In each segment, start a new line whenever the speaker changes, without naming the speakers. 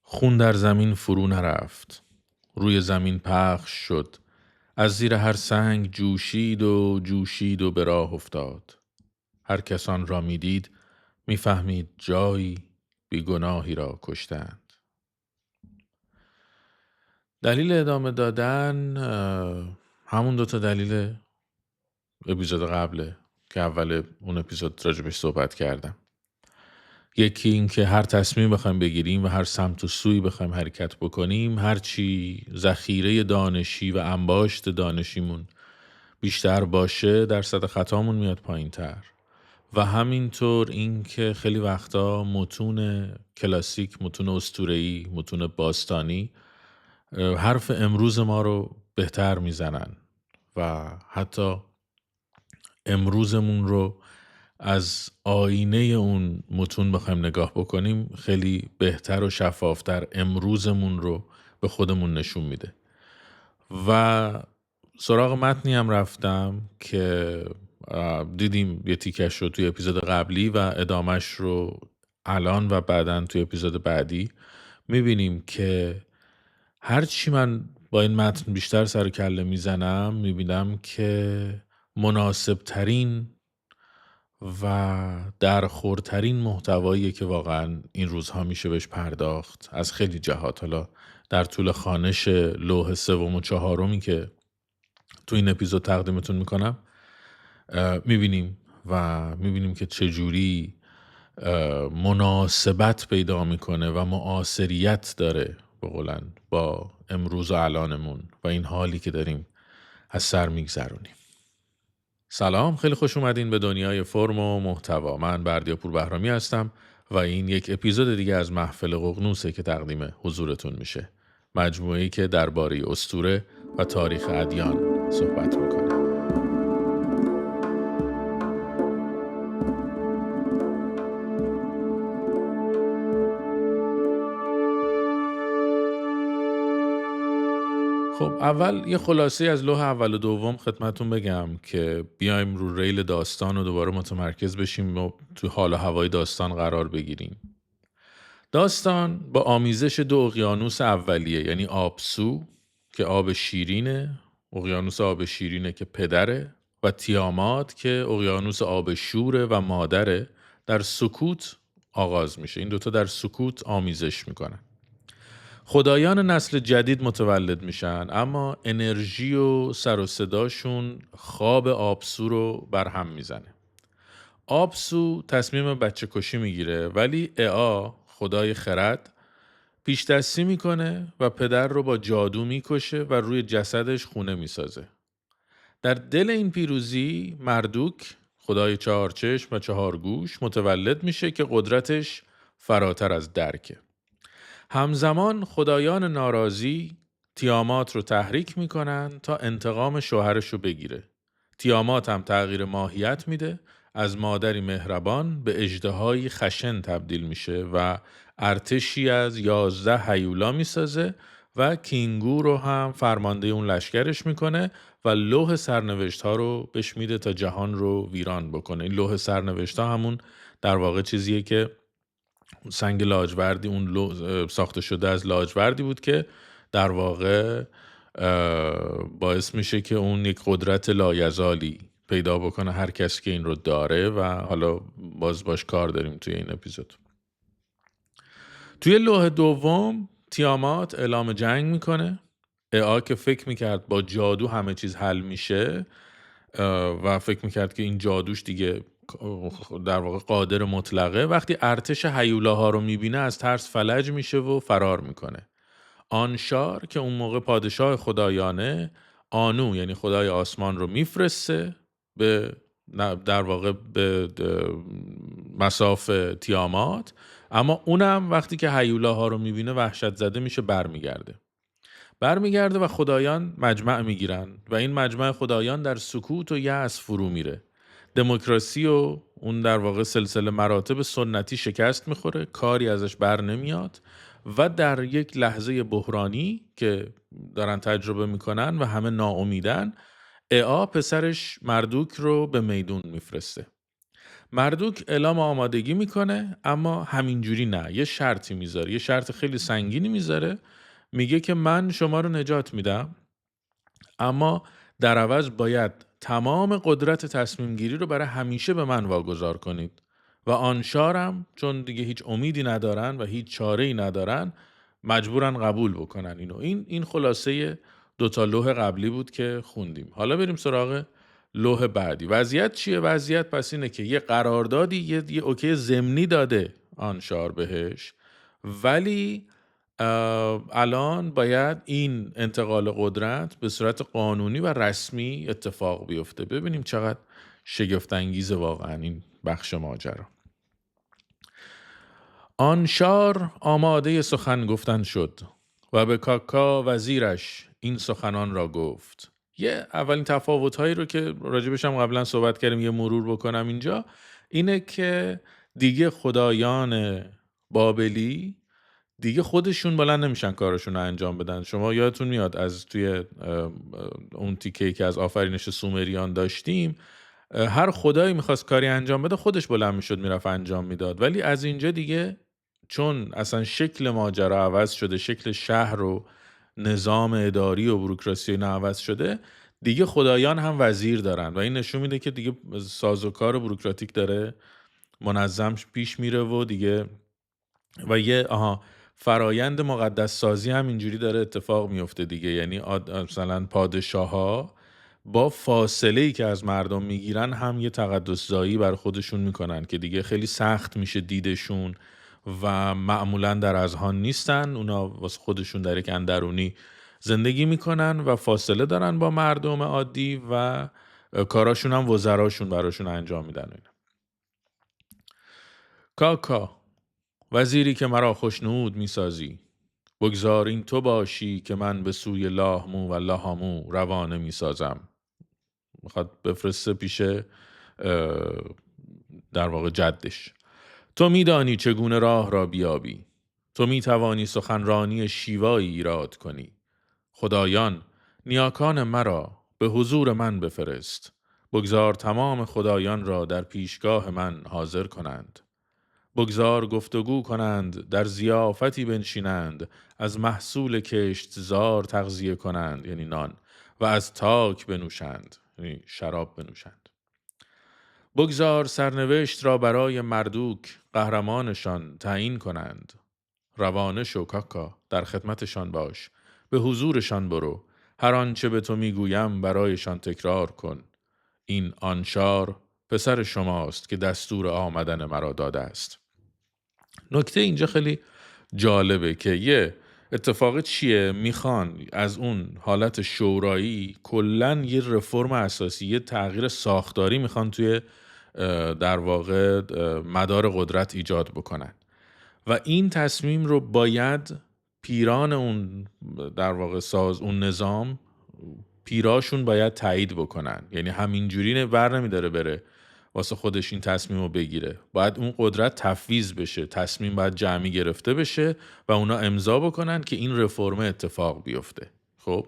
خون در زمین فرو نرفت. روی زمین پخش شد. از زیر هر سنگ جوشید و به راه افتاد. هر کسان را میدید میفهمید جایی بیگناهی را کشتند. دلیل ادامه دادن همون دوتا دلیل اپیزود قبله که اول اون اپیزود راجبش صحبت کردم. یکی این که هر تصمیم بخوایم بگیریم و هر سمت و سوی بخوایم حرکت بکنیم، هرچی ذخیره دانشی و انباشت دانشیمون بیشتر باشه درصد خطامون میاد پایین تر. و همینطور این که خیلی وقتا متون کلاسیک، متون اسطوره‌ای، متون باستانی حرف امروز ما رو بهتر میزنن و حتی امروزمون رو از آینه اون متون بخوایم نگاه بکنیم خیلی بهتر و شفافتر امروزمون رو به خودمون نشون میده. و سراغ متنی هم رفتم که دیدیم یه تیکش رو توی اپیزود قبلی و ادامش رو الان و بعدن توی اپیزود بعدی میبینیم که هرچی من با این متن بیشتر سر و کله میزنم میبینم که مناسب ترین و درخورترین محتواییه که واقعا این روزها میشه بهش پرداخت از خیلی جهات. حالا در طول خوانش لوح 3 و 4 که تو این اپیزود تقدیمتون میکنم میبینیم که چجوری مناسبت پیدا میکنه و معاصریت داره بقولن با امروز و الانمون و این حالی که داریم از سر میگذرونیم. سلام، خیلی خوش اومدین به دنیای فرم و محتوا. من بردیاپور بهرامی هستم و این یک اپیزود دیگه از محفل ققنوسه که تقدیم حضورتون میشه. مجموعه‌ای که درباره اسطوره و تاریخ ادیان صحبت میکنه. خب اول یه خلاصه از لوح اول و دوم خدمتون بگم که بیایم رو ریل داستان و دوباره متمرکز بشیم و تو حال و هوای داستان قرار بگیریم. داستان با آمیزش دو اقیانوس اولیه، یعنی آبسو که آب شیرینه، اقیانوس آب شیرینه که پدره، و تیامات که اقیانوس آب شوره و مادره، در سکوت آغاز میشه. این دوتا در سکوت آمیزش میکنن. خدایان نسل جدید متولد میشن اما انرژی و سر و صداشون خواب آبسو رو برهم میزنه. آبسو تصمیم بچه کشی میگیره ولی اعا خدای خرد پیش دستی میکنه و پدر رو با جادو میکشه و روی جسدش خونه میسازه. در دل این پیروزی مردوک خدای 4 چشم و 4 گوش متولد میشه که قدرتش فراتر از درکه. همزمان خدایان ناراضی تیامات رو تحریک میکنن تا انتقام شوهرش رو بگیره. تیامات هم تغییر ماهیت میده، از مادری مهربان به اژدهایی خشن تبدیل میشه و ارتشی از 11 هیولا میسازه و کینگو رو هم فرمانده اون لشکرش میکنه و لوح سرنوشت ها رو بهش میده تا جهان رو ویران بکنه. این لوح سرنوشت ها همون در واقع چیزیه که سنگ لاجوردی، اون ساخته شده از لاجوردی بود که در واقع باعث میشه که اون یک قدرت لایزالی پیدا بکنه هر کسی که این رو داره و حالا باش کار داریم توی این اپیزود. توی لوح دوم تیامات اعلام جنگ میکنه. اعا که فکر میکرد با جادو همه چیز حل میشه و فکر میکرد که این جادوش دیگه در واقع قادر مطلقه، وقتی ارتش هیولاها رو میبینه از ترس فلج میشه و فرار میکنه. آنشار که اون موقع پادشاه خدایانه، آنو یعنی خدای آسمان رو میفرسته به در واقع به مساف تیامات، اما اونم وقتی که هیولاها رو میبینه وحشت زده میشه، برمیگرده و خدایان مجمع میگیرن و این مجمع خدایان در سکوت و یأس فرو میره. دموکراسی و اون در واقع سلسله مراتب سنتی شکست میخوره، کاری ازش بر نمیاد و در یک لحظه بحرانی که دارن تجربه میکنن و همه ناامیدن، اعا پسرش مردوک رو به میدون میفرسته. مردوک اعلام آمادگی میکنه، اما همینجوری نه، یه شرطی میذاره، یه شرط خیلی سنگینی میذاره. میگه که من شما رو نجات میدم، اما در عوض باید تمام قدرت تصمیم گیری رو برای همیشه به من واگذار کنید و آنشارم چون دیگه هیچ امیدی ندارن و هیچ چاره‌ای ندارن مجبورن قبول بکنن اینو. این خلاصه دوتا لوح قبلی بود که خوندیم. حالا بریم سراغ لوح بعدی. وضعیت چیه؟ وضعیت پس اینه که یه قراردادی، یه اوکی ضمنی داده آنشار بهش، ولی الان باید این انتقال قدرت به صورت قانونی و رسمی اتفاق بیفته. ببینیم چقدر شگفت انگیزه واقعا این بخش ماجرا. آنشار آماده سخن گفتن شد و به کاکا وزیرش این سخنان را گفت. یه اولین تفاوت‌هایی رو که راجبش هم قبلا صحبت کردیم یه مرور بکنم اینجا، اینه که دیگه خدایان بابلی دیگه خودشون بلند نمیشن کارشون رو انجام بدن. شما یادتون میاد از توی اون تیکه‌ای که از آفرینش سومریان داشتیم، هر خدایی میخواست کاری انجام بده خودش بلند میشد میرفت انجام میداد. ولی از اینجا دیگه چون اصلا شکل ماجرا عوض شده، شکل شهر و نظام اداری و بوروکراسی اینا عوض شده، دیگه خدایان هم وزیر دارن و این نشون میده که دیگه سازوکار بوروکراتیک داره منظم پیش میره و دیگه و یه فرایند مقدس سازی هم اینجوری داره اتفاق میفته دیگه. یعنی مثلا پادشاه ها با فاصله‌ای که از مردم میگیرن هم یه تقدس زایی بر خودشون میکنن که دیگه خیلی سخت میشه دیدشون و معمولا در اذهان نیستن. اونا واسه خودشون در یک اندرونی زندگی میکنن و فاصله دارن با مردم عادی و کاراشون هم وزراشون براشون انجام میدن. کاکا وزیری که مرا خوشنود میسازی، بگذار این تو باشی که من به سوی لاهمو و لاهامو روانه میسازم. میخواد بفرسته پیش در واقع جدش. تو میدانی چگونه راه را بیابی، تو میتوانی سخنرانی شیوایی ایراد کنی. خدایان نیاکان مرا به حضور من بفرست، بگذار تمام خدایان را در پیشگاه من حاضر کنند. بگذار گفتگو کنند، در ضیافتی بنشینند، از محصول کشتزار تغذیه کنند یعنی نان، و از تاک بنوشند یعنی شراب بنوشند. بگذار سرنوشت را برای مردوک قهرمانشان تعیین کنند. روانه شو کاکا، در خدمتشان باش، به حضورشان برو، هر آنچه به تو میگویم برایشان تکرار کن. این آنشار پسر شماست که دستور آمدن مرا داده است. نکته اینجا خیلی جالبه که یه اتفاق چیه، میخوان از اون حالت شورایی کلن یه رفرم اساسی، یه تغییر ساختاری میخوان توی در واقع مدار قدرت ایجاد بکنن و این تصمیم رو باید پیران اون در واقع اون نظام پیراشون باید تایید بکنن. یعنی همینجوری بر نمیداره بره واسه خودش این تصمیم رو بگیره، باید اون قدرت تفویض بشه، تصمیم باید جمعی گرفته بشه و اونا امضا بکنن که این رفرم اتفاق بیفته. خب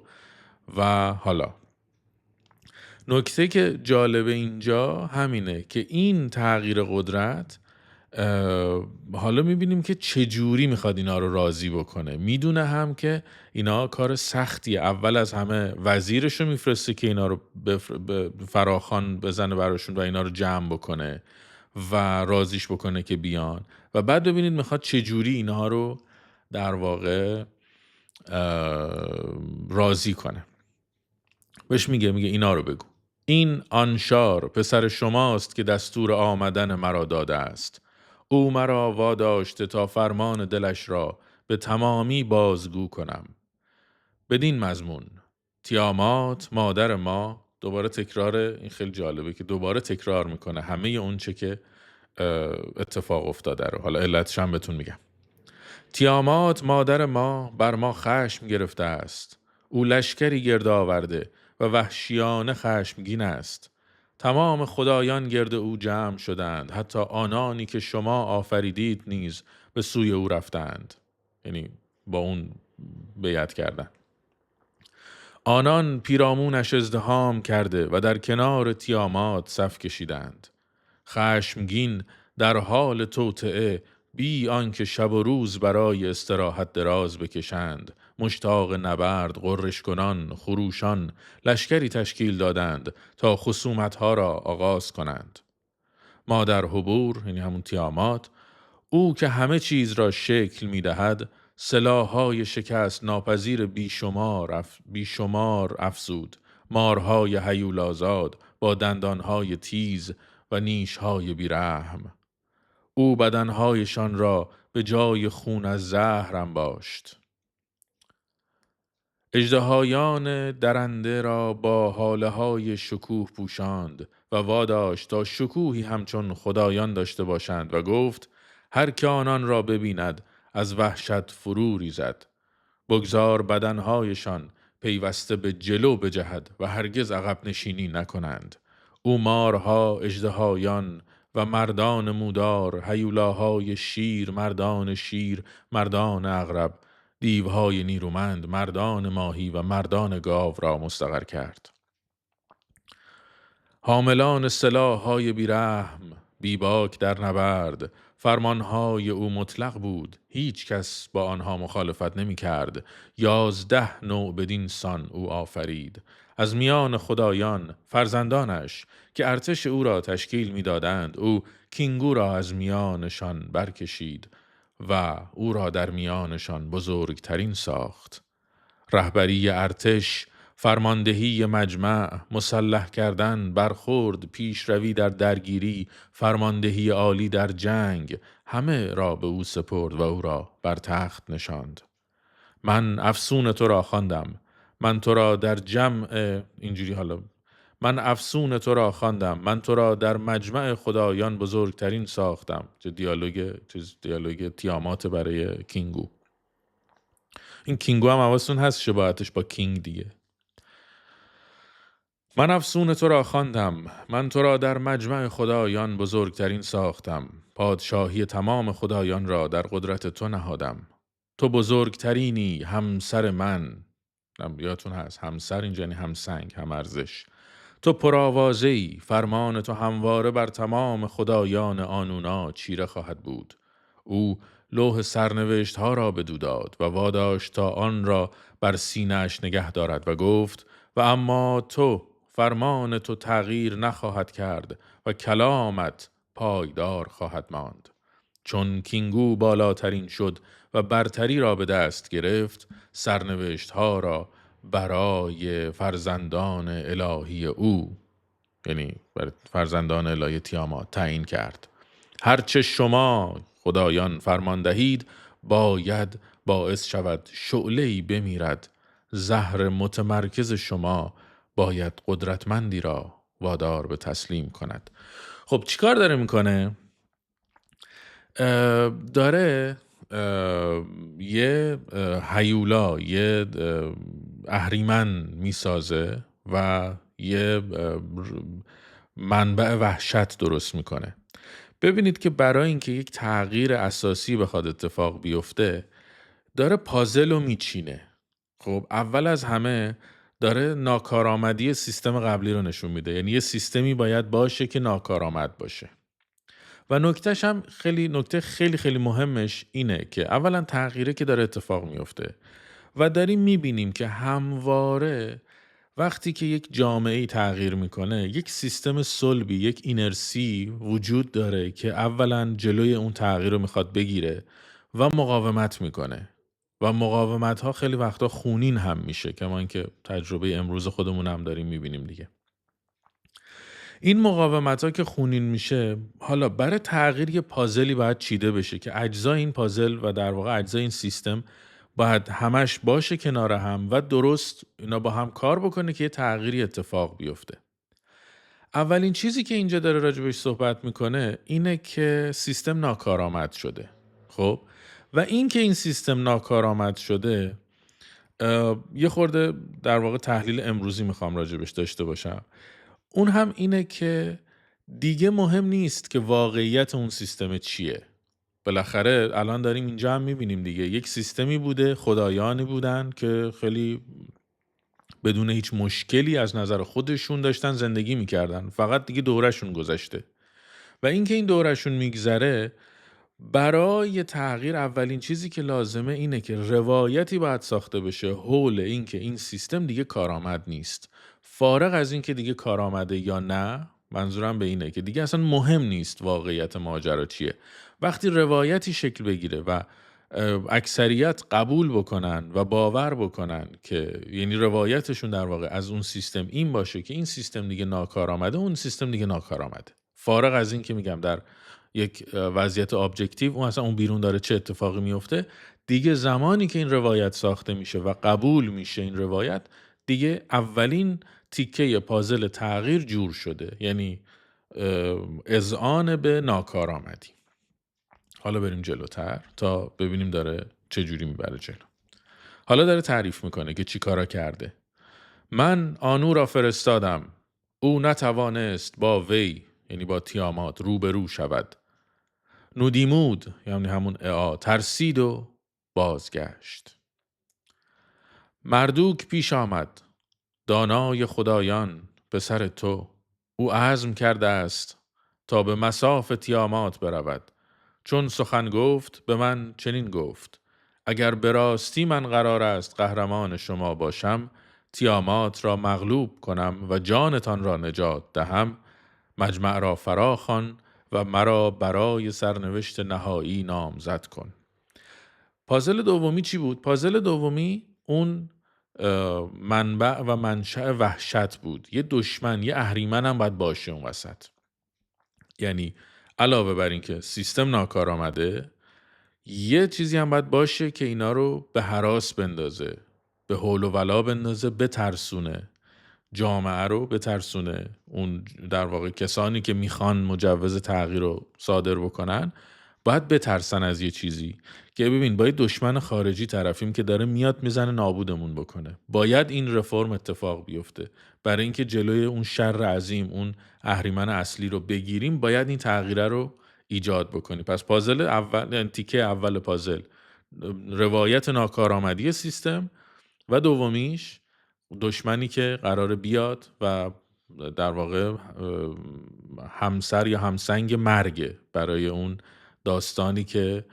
و حالا نکته که جالبه اینجا همینه که این تغییر قدرت حالا میبینیم که چجوری میخواد اینا رو راضی بکنه. میدونه هم که اینا کار سختیه. اول از همه وزیرش رو میفرسته که اینا رو فراخوان بزنه براشون و اینا رو جمع بکنه و راضیش بکنه که بیان، و بعد ببینید میخواد چجوری اینها رو در واقع راضی کنه. بهش میگه اینا رو بگو. این آنشار پسر شماست که دستور آمدن مرا داده است. او مرا واداشته تا فرمان دلش را به تمامی بازگو کنم. بدین مضمون تیامات مادر ما، دوباره تکرار، این خیلی جالبه که دوباره تکرار میکنه همه اون چه که اتفاق افتاده رو. حالا علتش هم بهتون میگم. تیامات مادر ما بر ما خشم گرفته است. او لشکری گرد آورده و وحشیانه خشمگین است. تمام خدایان گرد او جمع شدند، حتی آنانی که شما آفریدید نیز به سوی او رفتند. یعنی با اون بیعت کردند. آنان پیرامونش ازدحام کرده و در کنار تیامات صف کشیدند. خشمگین در حال توطئه، بی آنکه شب و روز برای استراحت دراز بکشند، مشتاق نبرد غرش کنان خروشان لشکری تشکیل دادند تا خصومتها را آغاز کنند. مادر حبور، یعنی همون تیامات، او که همه چیز را شکل می دهد، سلاح‌های شکست ناپذیر بیشمار افزود، مارهای هیولازاد با دندانهای تیز و نیشهای بیرحم. او بدنهایشان را به جای خون از زهر انباشت. اژدهایان درنده را با هاله‌های شکوه پوشاند و واداشت تا شکوهی همچون خدایان داشته باشند و گفت هر که آنان را ببیند از وحشت فرو ریزد. بگذار بدنهایشان پیوسته به جلو بجهد و هرگز عقب نشینی نکنند. او مارها، اژدهایان و مردان مودار، هیولاهای شیر، مردان عقرب، دیوهای نیرومند، مردان ماهی و مردان گاو را مستقر کرد. حاملان سلاح‌های بیرحم، بیباک در نبرد، فرمانهای او مطلق بود، هیچ کس با آنها مخالفت نمی کرد. 11 نوع بدین سان او آفرید. از میان خدایان فرزندانش که ارتش او را تشکیل می دادند، او کینگو را از میانشان برکشید و او را در میانشان بزرگترین ساخت. رهبری ارتش، فرماندهی مجمع، مسلح کردن، برخورد، پیشروی در درگیری، فرماندهی عالی در جنگ، همه را به او سپرد و او را بر تخت نشاند. من افسون تو را خواندم، من تو را در جمع من افسون تو را خواندم، من تو را در مجمع خدایان بزرگترین ساختم. دیالوگ تیامات برای کینگو. این کینگو هم حواستون هست شباهتش با کینگ دیگه. من افسون تو را خواندم، من تو را در مجمع خدایان بزرگترین ساختم. پادشاهی تمام خدایان را در قدرت تو نهادم. تو بزرگترینی، همسر من. یادتون هست همسر اینجا یعنی همسنگ، هم ارزش. تو پرآوازه‌ای، فرمان تو همواره بر تمام خدایان آنونا چیره خواهد بود. او لوح سرنوشت ها را بدو داد و واداشت تا آن را بر سینه‌اش نگه دارد و گفت و اما تو، فرمان تو تغییر نخواهد کرد و کلامت پایدار خواهد ماند. چون کینگو بالاترین شد و برتری را به دست گرفت، سرنوشت ها را برای فرزندان الهی او، یعنی برای فرزندان الهی تیامات تعیین کرد. هرچه شما خدایان فرمان دهید باید باعث شود شعله‌ای بمیرد. زهر متمرکز شما باید قدرتمندی را وادار به تسلیم کند. خب چیکار داره میکنه؟ داره یه هیولا، یه اهریمن میسازه و یه منبع وحشت درست میکنه. ببینید که برای اینکه یک تغییر اساسی بخواد اتفاق بیفته داره پازل رو میچینه. خب اول از همه داره ناکارآمدی سیستم قبلی رو نشون میده. یعنی یه سیستمی باید باشه که ناکارآمد باشه. و نکته خیلی خیلی مهمش اینه که اولا تغییره که داره اتفاق میفته و داریم میبینیم که همواره وقتی که یک جامعه تغییر میکنه یک سیستم صلبی، یک اینرسی وجود داره که اولا جلوی اون تغییر رو میخواد بگیره و مقاومت میکنه و مقاومت ها خیلی وقتا خونین هم میشه، کما اینکه تجربه امروز خودمون هم داریم میبینیم دیگه. این مقاومت ها که خونین میشه، حالا برای تغییر یه پازلی باید چیده بشه که اجزای این پازل و در واقع اجزای این سیستم باید همش باشه کنار هم و درست اینا با هم کار بکنه که یه تغییری اتفاق بیفته. اولین چیزی که اینجا داره راجبش صحبت میکنه اینه که سیستم ناکارآمد شده. خب و این که این سیستم ناکارآمد شده، یه خورده در واقع تحلیل امروزی میخوام راجبش داشته باشم. اون هم اینه که دیگه مهم نیست که واقعیت اون سیستم چیه. بالاخره الان داریم اینجا هم میبینیم دیگه یک سیستمی بوده، خدایانی بودن که خیلی بدون هیچ مشکلی از نظر خودشون داشتن زندگی میکردن، فقط دیگه دورشون گذشته و اینکه این دورشون میگذره، برای تغییر اولین چیزی که لازمه اینه که روایتی باید ساخته بشه حول اینکه این سیستم دیگه کارآمد نیست. فارغ از اینکه دیگه کارآمده یا نه، منظورم به اینه که دیگه اصلا مهم نیست واقعیت ماجرا چیه. وقتی روایتی شکل بگیره و اکثریت قبول بکنن و باور بکنن که یعنی روایتشون در واقع از اون سیستم این باشه که این سیستم دیگه ناکارآمده، اون سیستم دیگه ناکارآمده. فارغ از این که میگم در یک وضعیت ابجکتیو اون اصلا اون بیرون داره چه اتفاقی میفته، دیگه زمانی که این روایت ساخته میشه و قبول میشه این روایت، دیگه اولین تیکه پازل تغییر جور شده، یعنی اذعان به ناکارآمدی. حالا بریم جلوتر تا ببینیم داره چه جوری میبره جلو. حالا داره تعریف میکنه که چی کارا کرده. من آنو را فرستادم، او نتوانست با وی، یعنی با تیامات، روبرو شود. نودیمود، یعنی همون ترسید و بازگشت. مردوک پیش آمد، دانای خدایان پسر تو. او عزم کرده است تا به مصاف تیامات برود. چون سخن گفت به من چنین گفت: اگر به راستی من قرار است قهرمان شما باشم، تیامات را مغلوب کنم و جانتان را نجات دهم، مجمع را فراخوان و مرا برای سرنوشت نهایی نامزد کن. پازل دومی چی بود؟ پازل دومی اون منبع و منشأ وحشت بود. یه دشمن، یه اهریمن هم باید باشه اون وسط. یعنی علاوه بر این که سیستم ناکارآمده، یه چیزی هم باید باشه که اینا رو به هراس بندازه، به هول و ولا بندازه، بترسونه، جامعه رو بترسونه. اون در واقع کسانی که میخوان مجوز تغییر رو صادر بکنن باید بترسن از یه چیزی که ببین با یه دشمن خارجی طرفیم که داره میاد میزنه نابودمون بکنه. باید این رفرم اتفاق بیفته. برای اینکه جلوی اون شر عظیم، اون اهریمن اصلی رو بگیریم، باید این تغییره رو ایجاد بکنی. پس پازل اول، یعنی تیکه اول پازل، روایت ناکارآمدی سیستم، و دومیش دشمنی که قراره بیاد و در واقع همسر یا همسنگ مرگه برای اون داستانی که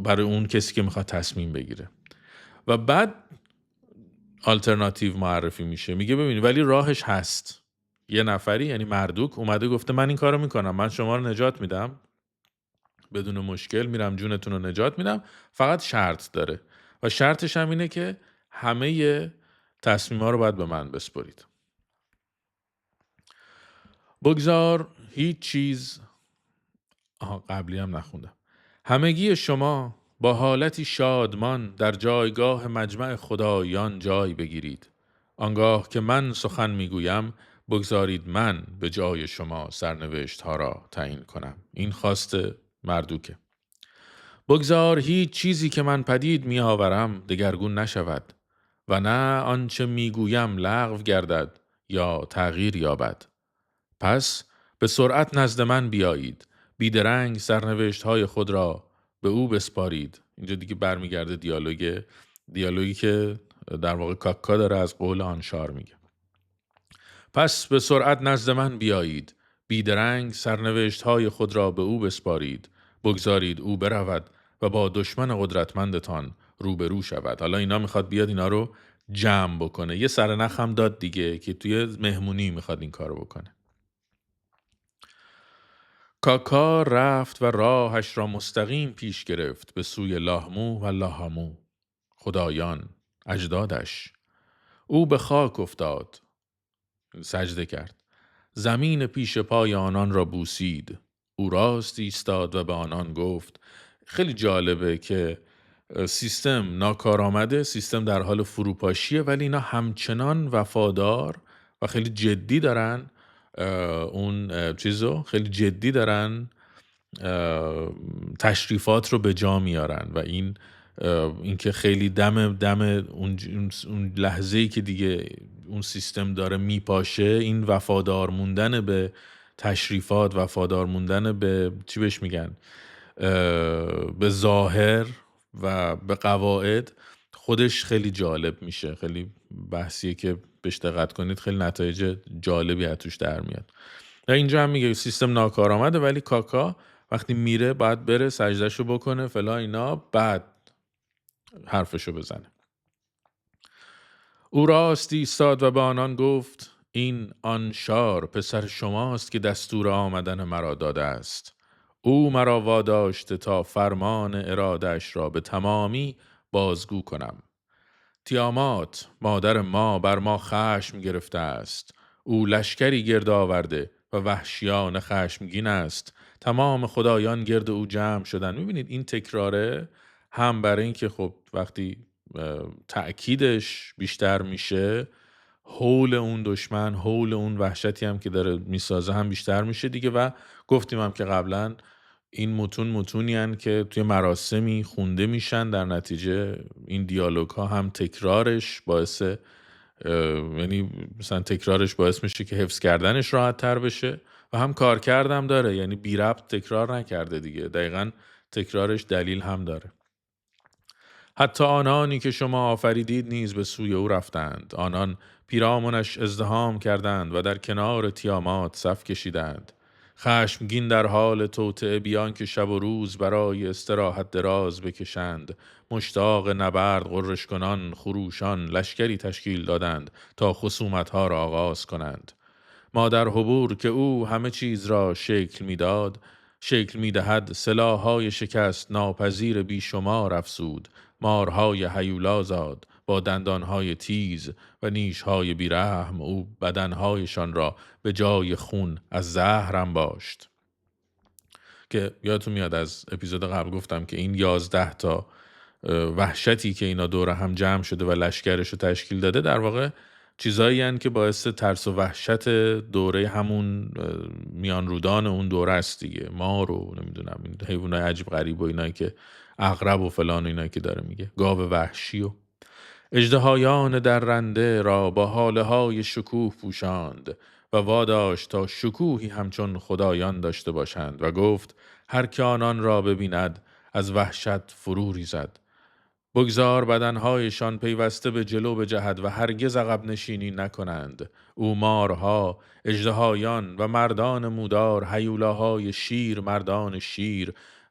برای اون کسی که میخواد تصمیم بگیره. و بعد آلترناتیو معرفی میشه، میگه ببینید ولی راهش هست. یه نفری، یعنی مردوک، اومده گفته من این کارو میکنم، من شما رو نجات میدم بدون مشکل، میرم جونتون رو نجات میدم، فقط شرط داره و شرطش هم اینه که همه تصمیم‌ها رو باید به من بسپرید. بگذار هیچ چیز قبلی هم نخوندم. همگی شما با حالتی شادمان در جایگاه مجمع خدایان جای بگیرید. آنگاه که من سخن میگویم، بگذارید من به جای شما سرنوشت ها را تعیین کنم. این خواست مردوکه. بگذار هیچ چیزی که من پدید می آورم دگرگون نشود و نه آنچه میگویم لغو گردد یا تغییر یابد. پس به سرعت نزد من بیایید، بیدرنگ سرنوشت های خود را به او بسپارید. اینجا دیگه برمیگرده دیالوگی که در واقع کاکا داره از قول آنشار میگه. پس به سرعت نزد من بیایید، بیدرنگ سرنوشت های خود را به او بسپارید، بگذارید او برود و با دشمن قدرتمندتان روبرو شود. حالا اینا میخواد بیاد اینا رو جمع بکنه. یه سرنخ هم داد دیگه که توی مهمونی میخواد این کارو بکنه. کاکا رفت و راهش را مستقیم پیش گرفت به سوی لاهمو و لاهمو، خدایان، اجدادش. او به خاک افتاد، سجده کرد. زمین پیش پای آنان را بوسید. او راست ایستاد و به آنان گفت. خیلی جالبه که سیستم ناکارآمده، سیستم در حال فروپاشیه، ولی اینا همچنان وفادار و خیلی جدی دارن اون چیزو، خیلی جدی دارن تشریفات رو به جا میارن. و این که خیلی دم اون لحظه‌ای که دیگه اون سیستم داره میپاشه، این وفادار موندن به تشریفات، وفادار موندن به چی بهش میگن، به ظاهر و به قواعد، خودش خیلی جالب میشه. خیلی بحثیه که بهش دقت کنید، خیلی نتایج جالبی از توش در میاد. و اینجا هم میگه سیستم ناکارآمده، ولی کاکا وقتی میره باید بره سجدهشو بکنه فلا اینا، بعد حرفشو بزنه. او راست ایستاد و به آنان گفت این آن شار پسر شماست که دستور آمدن مرا داده است. او مرا واداشته تا فرمان ارادش را به تمامی بازگو کنم. تیامات مادر ما بر ما خشم گرفته است. او لشکری گرد آورده و وحشیان خشمگین است. تمام خدایان گرد او جمع شدن. میبینید این تکراره هم برای این که خب وقتی تأکیدش بیشتر میشه، حول اون دشمن، حول اون وحشتی هم که داره میسازه هم بیشتر میشه دیگه. و گفتیم هم که قبلا این متونی هن که توی مراسمی خونده میشن، در نتیجه این دیالوگ ها هم تکرارش باعث یعنی مثلا تکرارش باعث میشه که حفظ کردنش راحت تر بشه و هم کار کردم داره، یعنی بی ربط تکرار نکرده دیگه، دقیقا تکرارش دلیل هم داره. حتی آنانی که شما آفریدید نیز به سوی او رفتند. آنان پیرامونش ازدحام کردند و در کنار تیامات صف کشیدند. خشمگین در حال توطئه بیان که شب و روز برای استراحت دراز بکشند. مشتاق نبرد غرش کنان خروشان لشکری تشکیل دادند تا خصومتها را آغاز کنند. ما در حبور که او همه چیز را شکل می‌دهد، سلاح‌های شکست ناپذیر بیشمار افزود. مارهای هیولا زاد با دندانهای تیز و نیشهای بیرحم. او بدنهایشان را به جای خون از زهر انباشت. که یادتون میاد از اپیزود قبل گفتم که این 11 تا وحشتی که اینا دور هم جمع شده و لشکرش رو تشکیل داده در واقع چیزایی هن که باعث ترس و وحشت دوره همون میان رودان اون دوره است دیگه. ما رو نمیدونم این حیوانای عجیب غریب و اینایی که عقرب و فلان و اینایی که داره میگه، گاو وحشی و اژدهایان درنده را با حاله های شکوه پوشاند و واداشت تا شکوهی همچون خدایان داشته باشند و گفت هر که آنان را ببیند از وحشت فرو ریزد. بگذار بدنهایشان پیوسته به جلو بجهد و هرگز عقب نشینی نکنند. او مارها، اژدهایان و مردان مودار، هیولاهای شیر،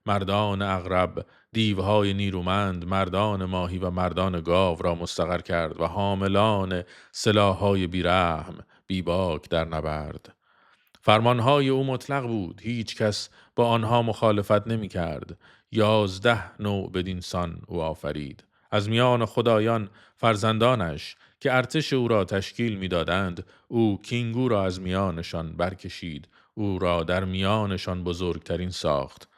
مردان عقرب، دیوهای نیرومند، مردان ماهی و مردان گاو را مستقر کرد و حاملان سلاحهای بیرحم بیباک در نبرد. فرمانهای او مطلق بود، هیچ کس با آنها مخالفت نمی کرد. 11 نوع بدینسان او آفرید. از میان خدایان فرزندانش که ارتش او را تشکیل می دادند، او کینگو را از میانشان برکشید. او را در میانشان بزرگترین ساخت.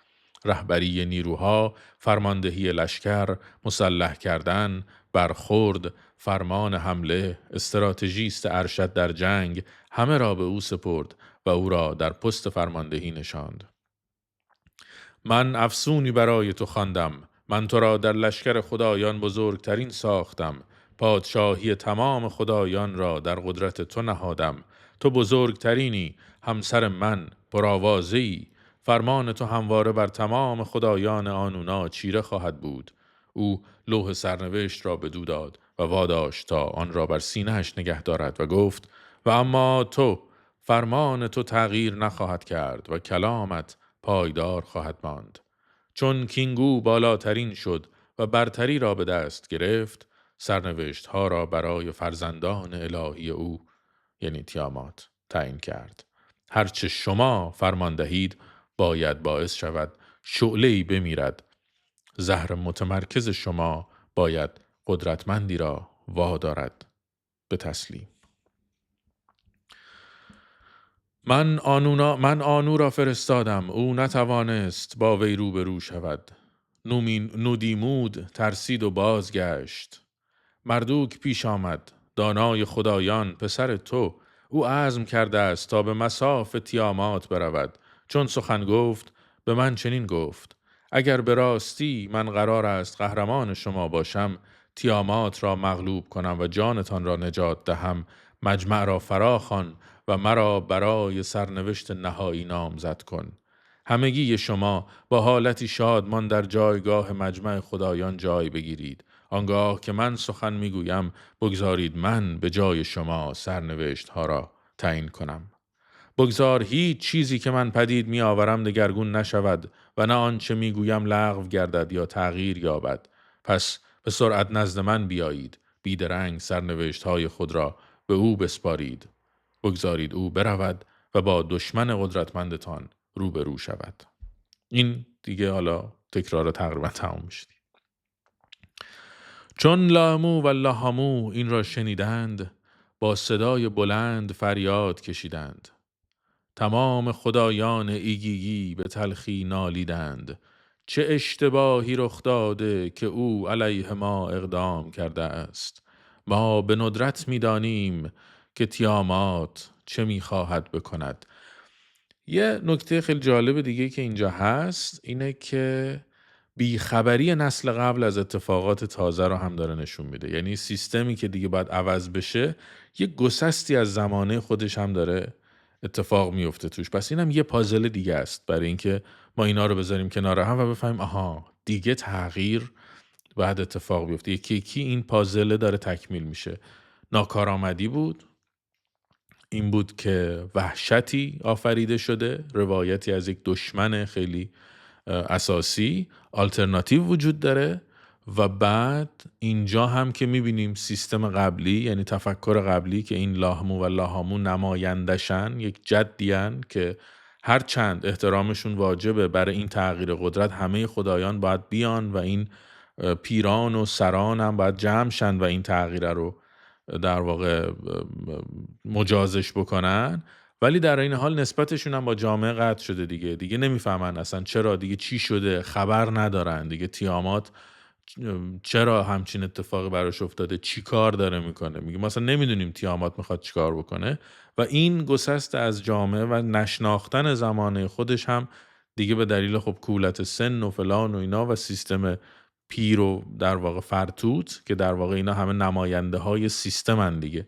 رهبری نیروها، فرماندهی لشکر، مسلح کردن، برخورد، فرمان حمله، استراتژیست ارشد در جنگ، همه را به او سپرد و او را در پست فرماندهی نشاند. من افسونی برای تو خواندم، من تو را در لشکر خدایان بزرگترین ساختم. پادشاهی تمام خدایان را در قدرت تو نهادم. تو بزرگترینی، همسر من، پرآوازه‌ای. فرمان تو همواره بر تمام خدایان آنونا چیره خواهد بود. او لوح سرنوشت را بدو داد و واداشت تا آن را بر سینه‌اش نگه دارد و گفت و اما تو، فرمان تو تغییر نخواهد کرد و کلامت پایدار خواهد ماند. چون کینگو بالاترین شد و برتری را به دست گرفت، سرنوشت ها را برای فرزندان الهی او یعنی تیامات تعیین کرد. هرچه شما فرمان دهید باید باعث شود شعله‌ای بمیرد. زهر متمرکز شما باید قدرتمندی را وادارد به تسلیم. من آنو را فرستادم، او نتوانست با وی روبرو شود. نودیمود ترسید و بازگشت. مردوک پیش آمد، دانای خدایان، پسر تو. او عزم کرده است تا به مصاف تیامات برود. چون سخن گفت به من چنین گفت: اگر به راستی من قرار است قهرمان شما باشم، تیامات را مغلوب کنم و جانتان را نجات دهم، مجمع را فراخوان و مرا برای سرنوشت نهایی نامزد کن. همگی شما با حالتی شادمان در جایگاه مجمع خدایان جای بگیرید. آنگاه که من سخن میگویم بگذارید من به جای شما سرنوشت ها را تعیین کنم. بگذار هیچ چیزی که من پدید می آورم دگرگون نشود و نه آنچه می گویم لغو گردد یا تغییر یابد. پس به سرعت نزد من بیایید، بیدرنگ سرنوشت های خود را به او بسپارید. بگذارید او برود و با دشمن قدرتمندتان روبرو شود. این دیگه حالا تکرار تقریبا تمام میشه. چون لامو و لاهامو این را شنیدند، با صدای بلند فریاد کشیدند. تمام خدایان ایگیگی به تلخی نالیدند. چه اشتباهی رخ داده که او علیه ما اقدام کرده است. ما به ندرت می‌دانیم که تیامات چه می‌خواهد بکند. یه نکته خیلی جالب دیگه که اینجا هست اینه که بیخبری نسل قبل از اتفاقات تازه رو هم داره نشون میده. یعنی سیستمی که دیگه باید عوض بشه یه گسستی از زمانه خودش هم داره اتفاق میفته توش. پس اینم یه پازل دیگه است برای اینکه ما اینا رو بذاریم کنار هم و بفهمیم آها دیگه تغییر باید اتفاق بیفته. یکی یکی این پازل داره تکمیل میشه. ناکارآمدی بود، این بود که وحشتی آفریده شده، روایتی از یک دشمن خیلی اساسی، آلترناتیو وجود داره و بعد اینجا هم که میبینیم سیستم قبلی یعنی تفکر قبلی که این لاهمو و لاهامو نمایندشن، یک جدیان که هر چند احترامشون واجبه برای این تغییر قدرت همه خدایان باید بیان و این پیران و سران هم باید جمع شن و این تغییر رو در واقع مجازش بکنن، ولی در این حال نسبتشون هم با جامعه قطع شده دیگه نمیفهمن اصلا چرا، دیگه چی شده، خبر ندارن دیگه. تیامات چرا همچین اتفاقی براش افتاده، چی کار داره میکنه، میگه ما اصلا نمیدونیم تیامات میخواد چی کار بکنه و این گسست از جامعه و نشناختن زمانه خودش هم دیگه به دلیل خب کولت سن و فلان و اینا و سیستم پیر و در واقع فرتوت که در واقع اینا همه نماینده های سیستمن دیگه.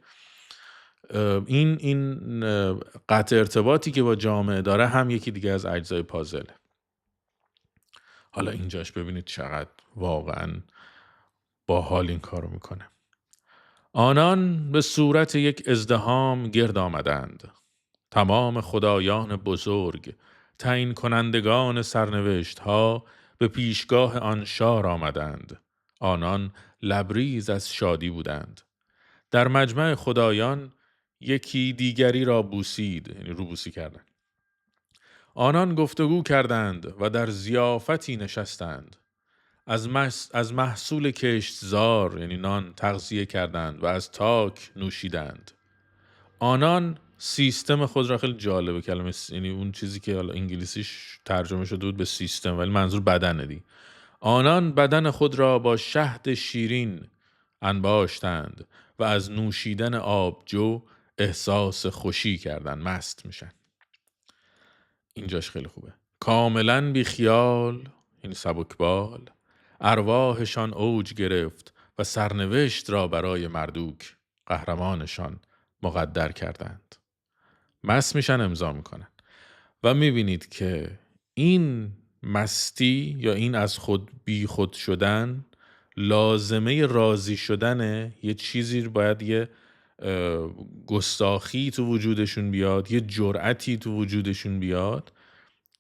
این قطع ارتباطی که با جامعه داره هم یکی دیگه از اجزای پازله. حالا اینجاش ببینید چقدر واقعا باحال این کارو میکنه. آنان به صورت یک ازدحام گرد آمدند. تمام خدایان بزرگ، تعیین کنندگان سرنوشت ها به پیشگاه آن شار آمدند. آنان لبریز از شادی بودند. در مجمع خدایان یکی دیگری را بوسید، یعنی روبوسی کردند. آنان گفتگو کردند و در ضیافتی نشستند. از محصول کشتزار یعنی نان تغذیه کردند و از تاک نوشیدند. آنان سیستم خود را، خیلی جالبه کلمه، یعنی اون چیزی که حالا انگلیسیش ترجمه شده بود به سیستم ولی منظور بدنه دی. آنان بدن خود را با شهد شیرین انباشتند و از نوشیدن آبجو احساس خوشی کردند، مست میشن. اینجاش خیلی خوبه. کاملا بی خیال، این سبکبال، ارواحشان اوج گرفت و سرنوشت را برای مردوک قهرمانشان مقدر کردند. مست میشن، امضا میکنن و میبینید که این مستی یا این از خود بی خود شدن لازمه راضی شدنه. یه چیزی باید یه گستاخی تو وجودشون بیاد، یه جرأتی تو وجودشون بیاد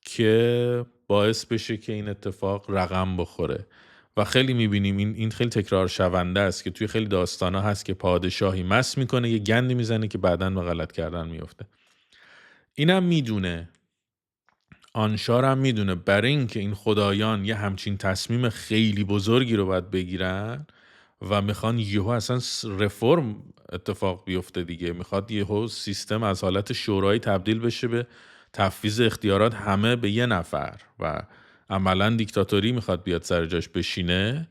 که باعث بشه که این اتفاق رقم بخوره. و خیلی میبینیم این خیلی تکرار شونده است که توی خیلی داستانا هست که پادشاهی مست میکنه، یه گندی میزنه که بعداً به غلط کردن میفته. اینم میدونه، آنشار هم میدونه، برای اینکه این خدایان یه همچین تصمیم خیلی بزرگی رو باید بگیرن و میخوان یهو اصلا رفرم اتفاق بیفته دیگه، میخواد یهو سیستم از حالت شورایی تبدیل بشه به تفویض اختیارات همه به یه نفر و عملا دیکتاتوری میخواد بیاد سر جاش بشینه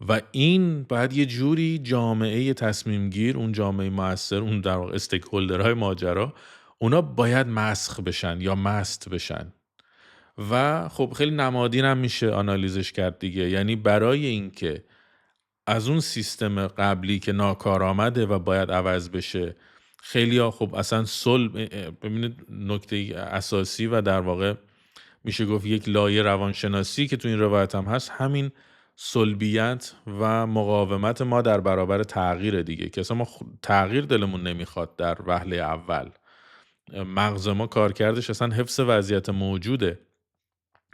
و این باید یه جوری جامعه تصمیم گیر، اون جامعه مؤثر، اون در واقع استیک هولدرهای ماجرا، اونا باید مسخ بشن یا مست بشن. و خب خیلی نمادین هم میشه آنالیزش کرد دیگه. یعنی برای اینکه از اون سیستم قبلی که ناکارآمده و باید عوض بشه، خیلی ها خب اصلا ببینید نکته اساسی و در واقع میشه گفت یک لایه روانشناسی که تو این روایت هم هست، همین سلبیت و مقاومت ما در برابر تغییر دیگه، که اصلا ما تغییر دلمون نمیخواد در وهله اول مغز ما کارکردش اصلا حفظ وضعیت موجوده.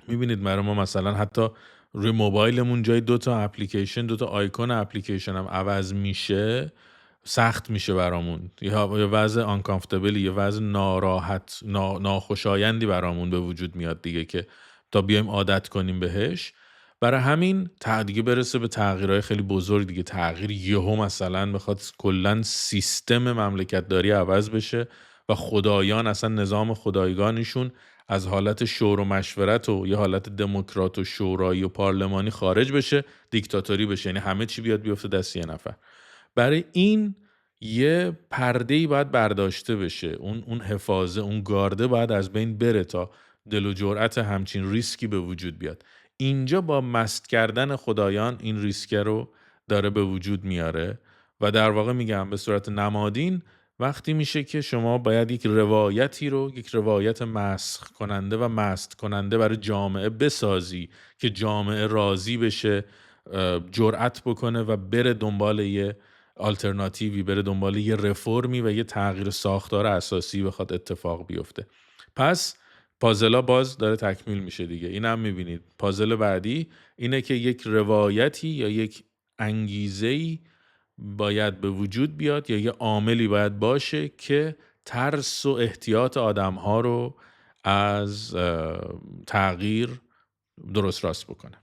میبینید برای ما مثلا حتی روی موبایلمون جای 2 تا اپلیکیشن، 2 تا آیکون اپلیکیشن هم عوض میشه، سخت میشه برامون. یه وضع uncomfortable، یه وضع ناراحت، ناخوشایندی برامون به وجود میاد دیگه که تا بیایم عادت کنیم بهش. برای همین دیگه برسه به تغییرهای خیلی بزرگ دیگه، تغییر یهو مثلا بخواد کلا سیستم مملکت داری عوض بشه و خدایان اصلا نظام خدایگانیشون از حالت شور و مشورت و یه حالت دموکرات و شورایی و پارلمانی خارج بشه، دیکتاتوری بشه، یعنی همه چی بیاد بیفته دست یه نفر. برای این یه پرده‌ای باید برداشته بشه، اون حفاظه، اون گارده باید از بین بره تا دل و جرأت همچین ریسکی به وجود بیاد. اینجا با مست کردن خدایان این ریسک رو داره به وجود میاره و در واقع میگم به صورت نمادین وقتی میشه که شما باید یک روایتی رو، یک روایت مسخ کننده و مست کننده برای جامعه بسازی که جامعه راضی بشه، جرأت بکنه و بره دنبال یه آلترناتیوی، بره دنبال یه رفرمی و یه تغییر ساختار اساسی بخواد اتفاق بیفته. پس پازلا باز داره تکمیل میشه دیگه. این هم میبینید پازل بعدی اینه که یک روایتی یا یک انگیزه‌ای باید به وجود بیاد یا یه عاملی باید باشه که ترس و احتیاط آدم‌ها رو از تغییر درست راست بکنه.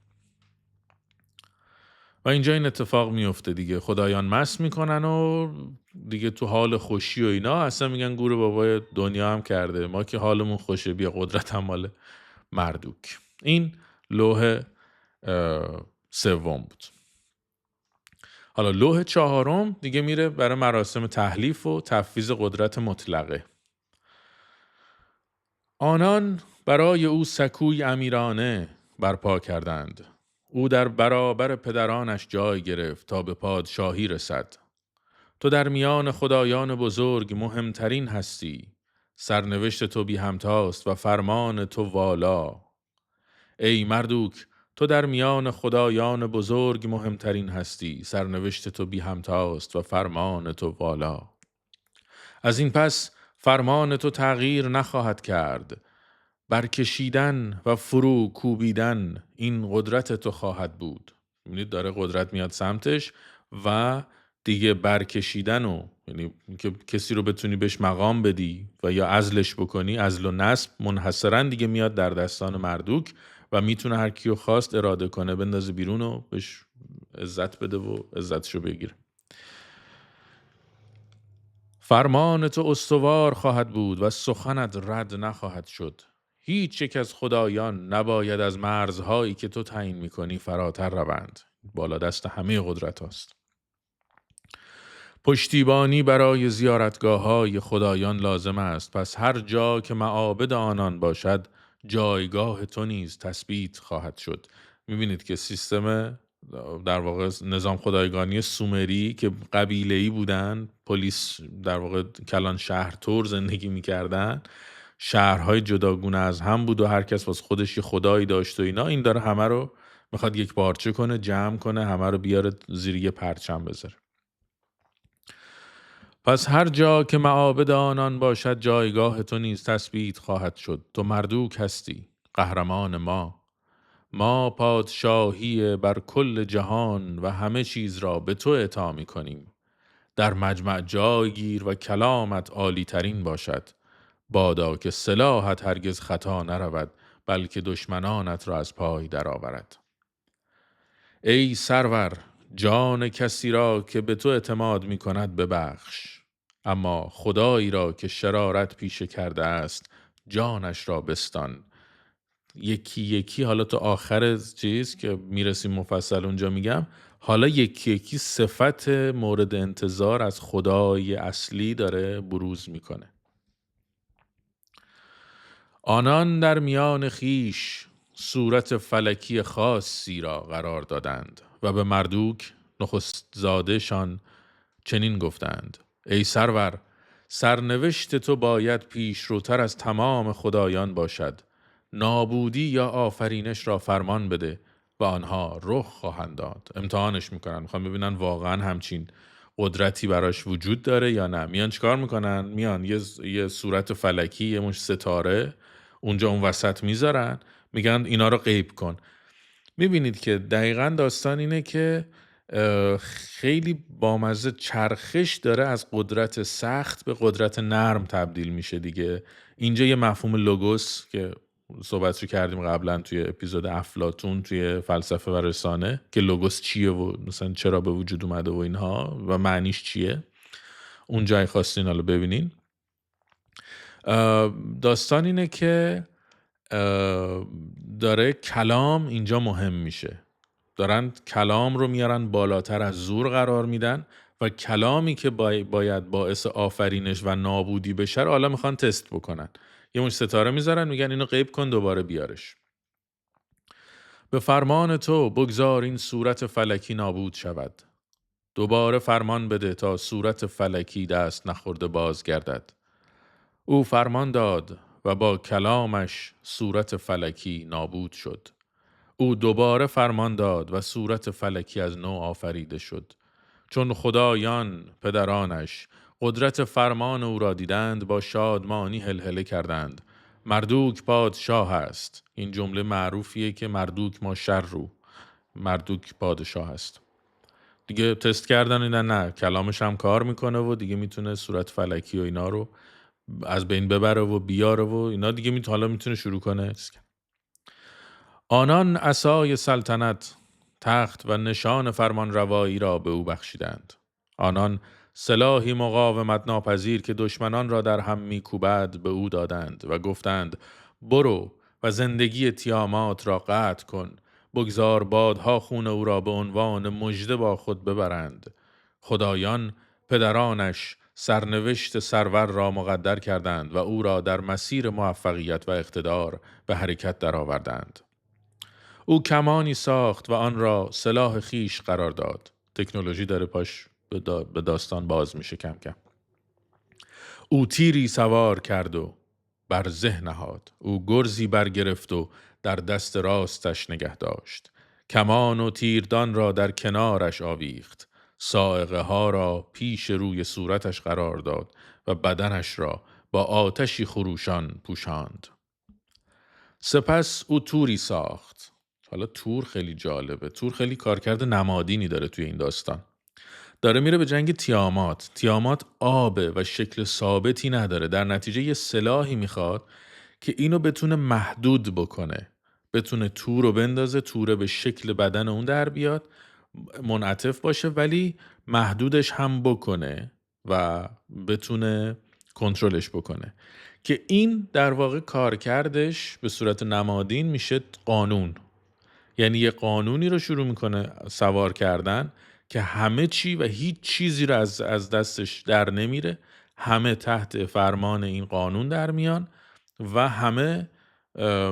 و اینجا این اتفاق میفته دیگه، خدایان مست میکنن و دیگه تو حال خوشی و اینا اصلا میگن گور بابای دنیا هم کرده، ما که حالمون خوشه، بیا قدرت هم مال مردوک. این لوح سوم بود. حالا لوح چهارم دیگه میره برای مراسم تحلیف و تفویض قدرت مطلقه. آنان برای او سکوی امیرانه برپا کردند. او در برابر پدرانش جای گرفت تا به پادشاهی رسد. تو در میان خدایان بزرگ مهمترین هستی. سرنوشت تو بی همتاست و فرمان تو والا. ای مردوک، تو در میان خدایان بزرگ مهمترین هستی. سرنوشت تو بی همتاست و فرمان تو والا. از این پس فرمان تو تغییر نخواهد کرد. برکشیدن و فرو کوبیدن این قدرت تو خواهد بود. می‌بینید داره قدرت میاد سمتش و دیگه برکشیدن و یعنی که کسی رو بتونی بهش مقام بدی و یا عزلش بکنی، عزل و نصب منحصرا دیگه میاد در دستان مردوک و میتونه هر کیو خواست اراده کنه بندازه بیرون و بهش عزت بده و عزتشو بگیره. فرمان تو استوار خواهد بود و سخنت رد نخواهد شد. هیچ یک از خدایان نباید از مرزهایی که تو تعیین میکنی فراتر روند. بالا دست همه قدرت هاست. پشتیبانی برای زیارتگاه‌های خدایان لازم است، پس هر جا که معابد آنان باشد جایگاه تو نیز تثبیت خواهد شد. میبینید که سیستم در واقع نظام خدایگانی سومری که قبیله‌ای بودن، پلیس در واقع کلان شهر طور زندگی میکردن، شهرهای جداگونه از هم بود و هر کس واسه خودش یه خدایی داشت و اینا، این داره همه رو میخواد یک پارچه کنه، جمع کنه، همه رو بیاره زیر یه پرچم بذاره. پس هر جا که معابد آنان باشد جایگاه تو نیز تثبیت خواهد شد. تو مردوک هستی، قهرمان ما پادشاهی بر کل جهان و همه چیز را به تو اعطا می کنیم. در مجمع جای گیر و کلامت عالی ترین باشد. بادا که سلاحت هرگز خطا نرود، بلکه دشمنانت را از پای درآورد. ای سرور، جان کسی را که به تو اعتماد می کند ببخش، اما خدایی را که شرارت پیشه کرده است جانش را بستان. یکی یکی حالا تو آخر چیز که میرسیم مفصل اونجا میگم، حالا یکی یکی صفت مورد انتظار از خدای اصلی داره بروز میکنه. آنان در میان خیش صورت فلکی خاصی را قرار دادند و به مردوک نخست زادهشان چنین گفتند: ای سرور، سرنوشت تو باید پیشروتر از تمام خدایان باشد. نابودی یا آفرینش را فرمان بده و آنها رخ خواهند داد. امتحانش میکنن، میخوان ببینن واقعا همچین قدرتی براش وجود داره یا نه. میان چیکار میکنن؟ میان یه صورت فلکی، یه مش ستاره اونجا اون وسط میذارن، میگن اینا رو غیب کن. میبینید که دقیقاً داستان اینه که خیلی بامزه چرخش داره از قدرت سخت به قدرت نرم تبدیل میشه دیگه. اینجا یه مفهوم لوگوس که صحبتشو کردیم قبلا توی اپیزود افلاطون توی فلسفه و رسانه که لوگوس چیه و مثلا چرا به وجود اومده و اینها و معنیش چیه، اونجا خواستین حالا ببینین. داستان اینه که داره کلام اینجا مهم میشه، دارن کلام رو میارن بالاتر از زور قرار میدن و کلامی که باید باعث آفرینش و نابودی بشه رو حالا میخوان تست بکنن. یه مش ستاره میذارن، میگن اینو غیب کن دوباره بیارش. به فرمان تو بگذار این صورت فلکی نابود شود، دوباره فرمان بده تا صورت فلکی دست نخورده باز گردد. او فرمان داد و با کلامش صورت فلکی نابود شد. او دوباره فرمان داد و صورت فلکی از نو آفریده شد. چون خدایان پدرانش قدرت فرمان او را دیدند، با شادمانی هلهله کردند. مردوک پادشاه است. این جمله معروفیه که مردوک ما شر رو، مردوک پادشاه است. دیگه تست کردن اینا، نه کلامش هم کار میکنه و دیگه میتونه صورت فلکی و اینا رو از بین ببره و بیاره و اینا دیگه حالا میتونه شروع کنه. آنان عصای سلطنت، تخت و نشان فرمان روایی را به او بخشیدند. آنان سلاحی مقاومت ناپذیر که دشمنان را در هم میکوبد به او دادند و گفتند برو و زندگی تیامات را قطع کن، بگذار بادها خون او را به عنوان مژده با خود ببرند. خدایان پدرانش سرنوشت سرور را مقدر کردند و او را در مسیر موفقیت و اقتدار به حرکت درآوردند. او کمانی ساخت و آن را سلاح خیش قرار داد. تکنولوژی داره پاش به داستان باز میشه کم کم. او تیری سوار کرد و بر ذهن نهاد. او گرزی برگرفت و در دست راستش نگه داشت. کمان و تیردان را در کنارش آویخت. صاعقه ها را پیش روی صورتش قرار داد و بدنش را با آتشی خروشان پوشاند. سپس او توری ساخت. حالا تور خیلی جالبه. تور خیلی کارکرد نمادینی داره توی این داستان. داره میره به جنگ تیامات. تیامات آبه و شکل ثابتی نداره. در نتیجه یه سلاحی میخواد که اینو بتونه محدود بکنه. بتونه تور رو بندازه، توره به شکل بدن اون در بیاد، منعطف باشه ولی محدودش هم بکنه و بتونه کنترلش بکنه. که این در واقع کارکردش به صورت نمادین میشه قانون. یعنی یه قانونی رو شروع میکنه سوار کردن که همه چی و هیچ چیزی رو از دستش در نمیره، همه تحت فرمان این قانون در میان و همه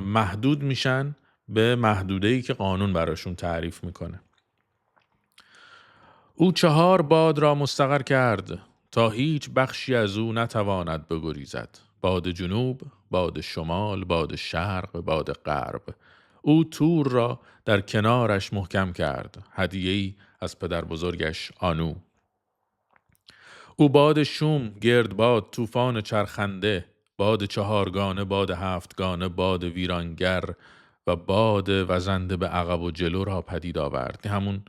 محدود میشن به محدوده‌ای که قانون براشون تعریف میکنه. او 4 باد را مستقر کرد تا هیچ بخشی از او نتواند بگریزد. باد جنوب، باد شمال، باد شرق، باد غرب. او تور را در کنارش محکم کرد، هدیه‌ای از پدر بزرگش آنو. او باد شوم، گردباد، طوفان چرخنده، باد 4 گانه، باد 7 گانه، باد ویرانگر و باد وزنده به عقب و جلو را پدید آورد. همون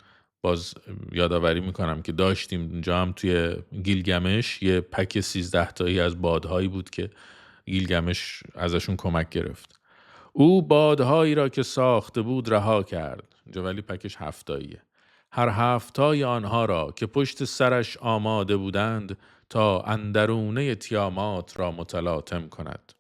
باز یادآوری میکنم که داشتیم اینجا هم توی گیلگمش یه پک 13 تایی از بادهایی بود که گیلگمش ازشون کمک گرفت. او بادهایی را که ساخته بود رها کرد. اینجا ولی پکش 7 تاییه. هر 7 تای آنها را که پشت سرش آماده بودند تا اندرونه تیامات را متلاطم کند.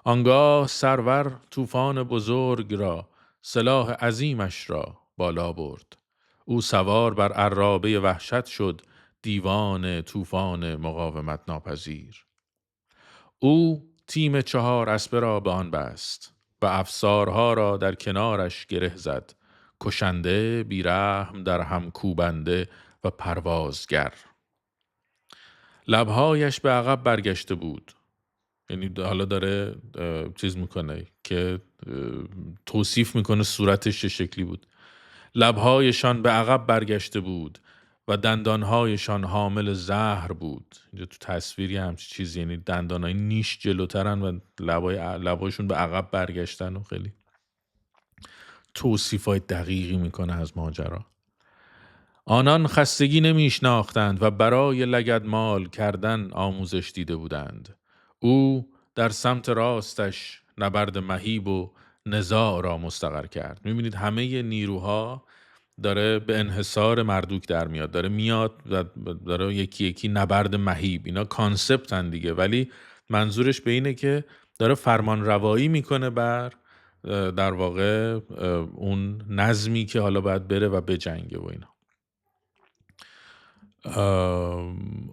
آنگاه سرور طوفان بزرگ را، سلاح عظیمش را بالا برد. او سوار بر عرابه وحشت شد، دیوان طوفان مقاومت ناپذیر. او تیم 4 اسبه را به آن بست و افسارها را در کنارش گره زد، کشنده، بیرحم، در هم کوبنده و پروازگر. لبهایش به عقب برگشته بود. یعنی حالا داره چیز میکنه که توصیف میکنه صورتش چه شکلی بود. لبهایشان به عقب برگشته بود و دندانهایشان حامل زهر بود. اینجا تو تصویری همچی چیزی، یعنی دندانهای نیش جلوترن و لبایشون به عقب برگشتن و خیلی توصیفای دقیقی میکنه از ماجرا. آنان خستگی نمیشناختند و برای لگدمال کردن آموزش دیده بودند. او در سمت راستش نبرد مهیب و نزاع را مستقر کرد. میبینید همه نیروها داره به انحصار مردوک در میاد، داره میاد و داره یکی یکی نبرد مهیب. اینا کانسپتن دیگه، ولی منظورش به اینه که داره فرمان روایی میکنه بر در واقع اون نظمی که حالا باید بره و بجنگه و اینا.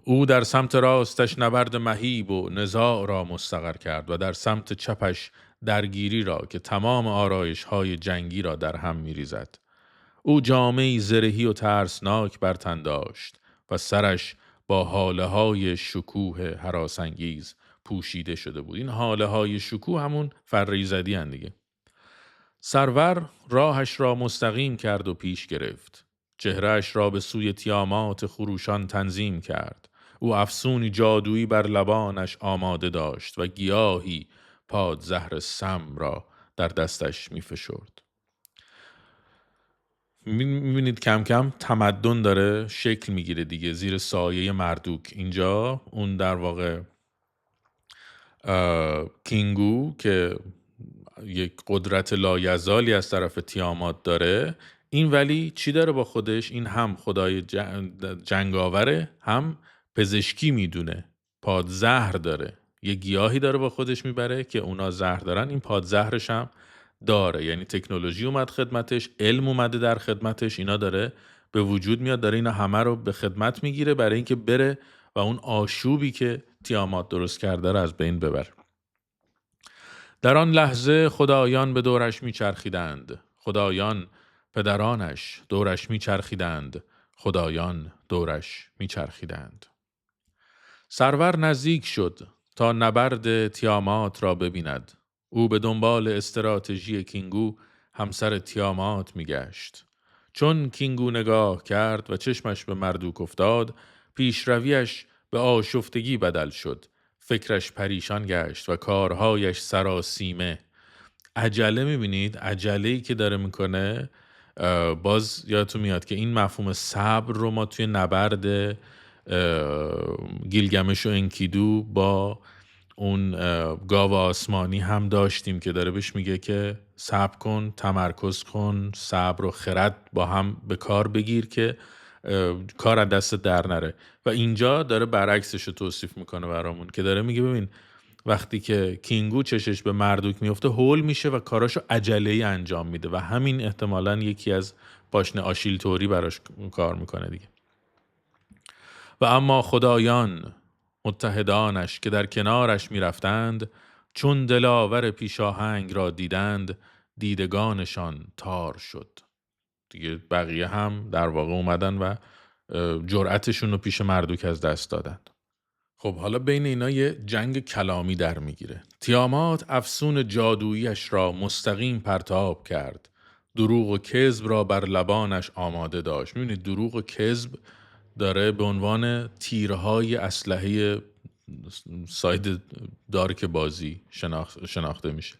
او در سمت راستش نبرد مهیب و نزاع را مستقر کرد و در سمت چپش درگیری را که تمام آرایش های جنگی را در هم می ریزد. او جامه‌ای زرهی و ترسناک بر تن داشت و سرش با حاله های شکوه هراسانگیز پوشیده شده بود. این حاله های شکوه همون فریزدی هن دیگه. سرور راهش را مستقیم کرد و پیش گرفت. چهرهش را به سوی تیامات خروشان تنظیم کرد. او افسونی جادویی بر لبانش آماده داشت و گیاهی پادزهر سم را در دستش می فشرد. میبینید کم کم تمدن داره شکل میگیره دیگه زیر سایه مردوک. اینجا اون در واقع کینگو که یک قدرت لایزالی از طرف تیامات داره، این ولی چی داره با خودش؟ این هم خدای جنگاوره، هم پزشکی میدونه، پادزهر داره، یه گیاهی داره با خودش میبره که اونا زهر دارن، این پادزهرش هم داره. یعنی تکنولوژی اومد خدمتش، علم اومده در خدمتش، اینا داره به وجود میاد، داره اینا همه رو به خدمت میگیره برای اینکه بره و اون آشوبی که تیامات درست کرده رو از بین ببره. در آن لحظه خدایان به دورش میچرخیدند. خدایان پدرانش دورش میچرخیدند. خدایان دورش میچرخیدند. سرور نزدیک شد تا نبرد تیامات را ببیند. او به دنبال استراتژی کینگو همسر تیامات میگشت. چون کینگو نگاه کرد و چشمش به مردوک افتاد، پیشرویش به آشفتگی بدل شد. فکرش پریشان گشت و کارهایش سراسیمه. عجله، میبینید عجله‌ای که داره میکنه. باز یادتون میاد که این مفهوم صبر رو ما توی نبرد گیلگمش و انکیدو با اون گاو آسمانی هم داشتیم که داره بهش میگه که صبر کن، تمرکز کن، صبر و خرد با هم به کار بگیر که کار از دست در نره. و اینجا داره برعکسش رو توصیف میکنه برامون که داره میگه ببین وقتی که کینگو چشش به مردوک میفته هول میشه و کاراشو عجله‌ای انجام میده و همین احتمالاً یکی از پاشنه آشیل توری براش کار میکنه دیگه. و اما خدایان متحدانش که در کنارش میرفتند چون دلاور پیشاهنگ را دیدند دیدگانشان تار شد. دیگه بقیه هم در واقع اومدن و جرأتشون رو پیش مردوک از دست دادن. خب حالا بین اینا یه جنگ کلامی در میگیره. تیامات افسون جادوییش را مستقیم پرتاب کرد. دروغ و کذب را بر لبانش آماده داشت. میبینید دروغ و کذب داره به عنوان تیرهای اسلحه ساید دارک بازی شناخته میشه.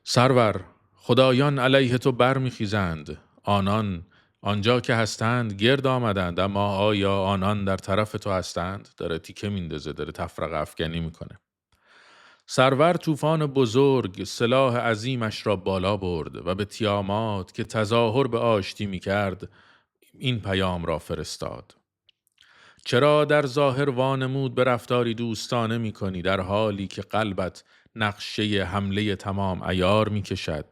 سرور خدایان علیه تو برمیخیزند. آنان آنجا که هستند گرد آمدند، اما آیا آنان در طرف تو هستند؟ داره تیکه میندازه، داره تفرقه افکنی میکنه. سرور طوفان بزرگ سلاح عظیمش را بالا برد و به تیامات که تظاهر به آشتی میکرد این پیام را فرستاد. چرا در ظاهر وانمود به رفتاری دوستانه میکنی در حالی که قلبت نقشه حمله تمام عیار میکشد؟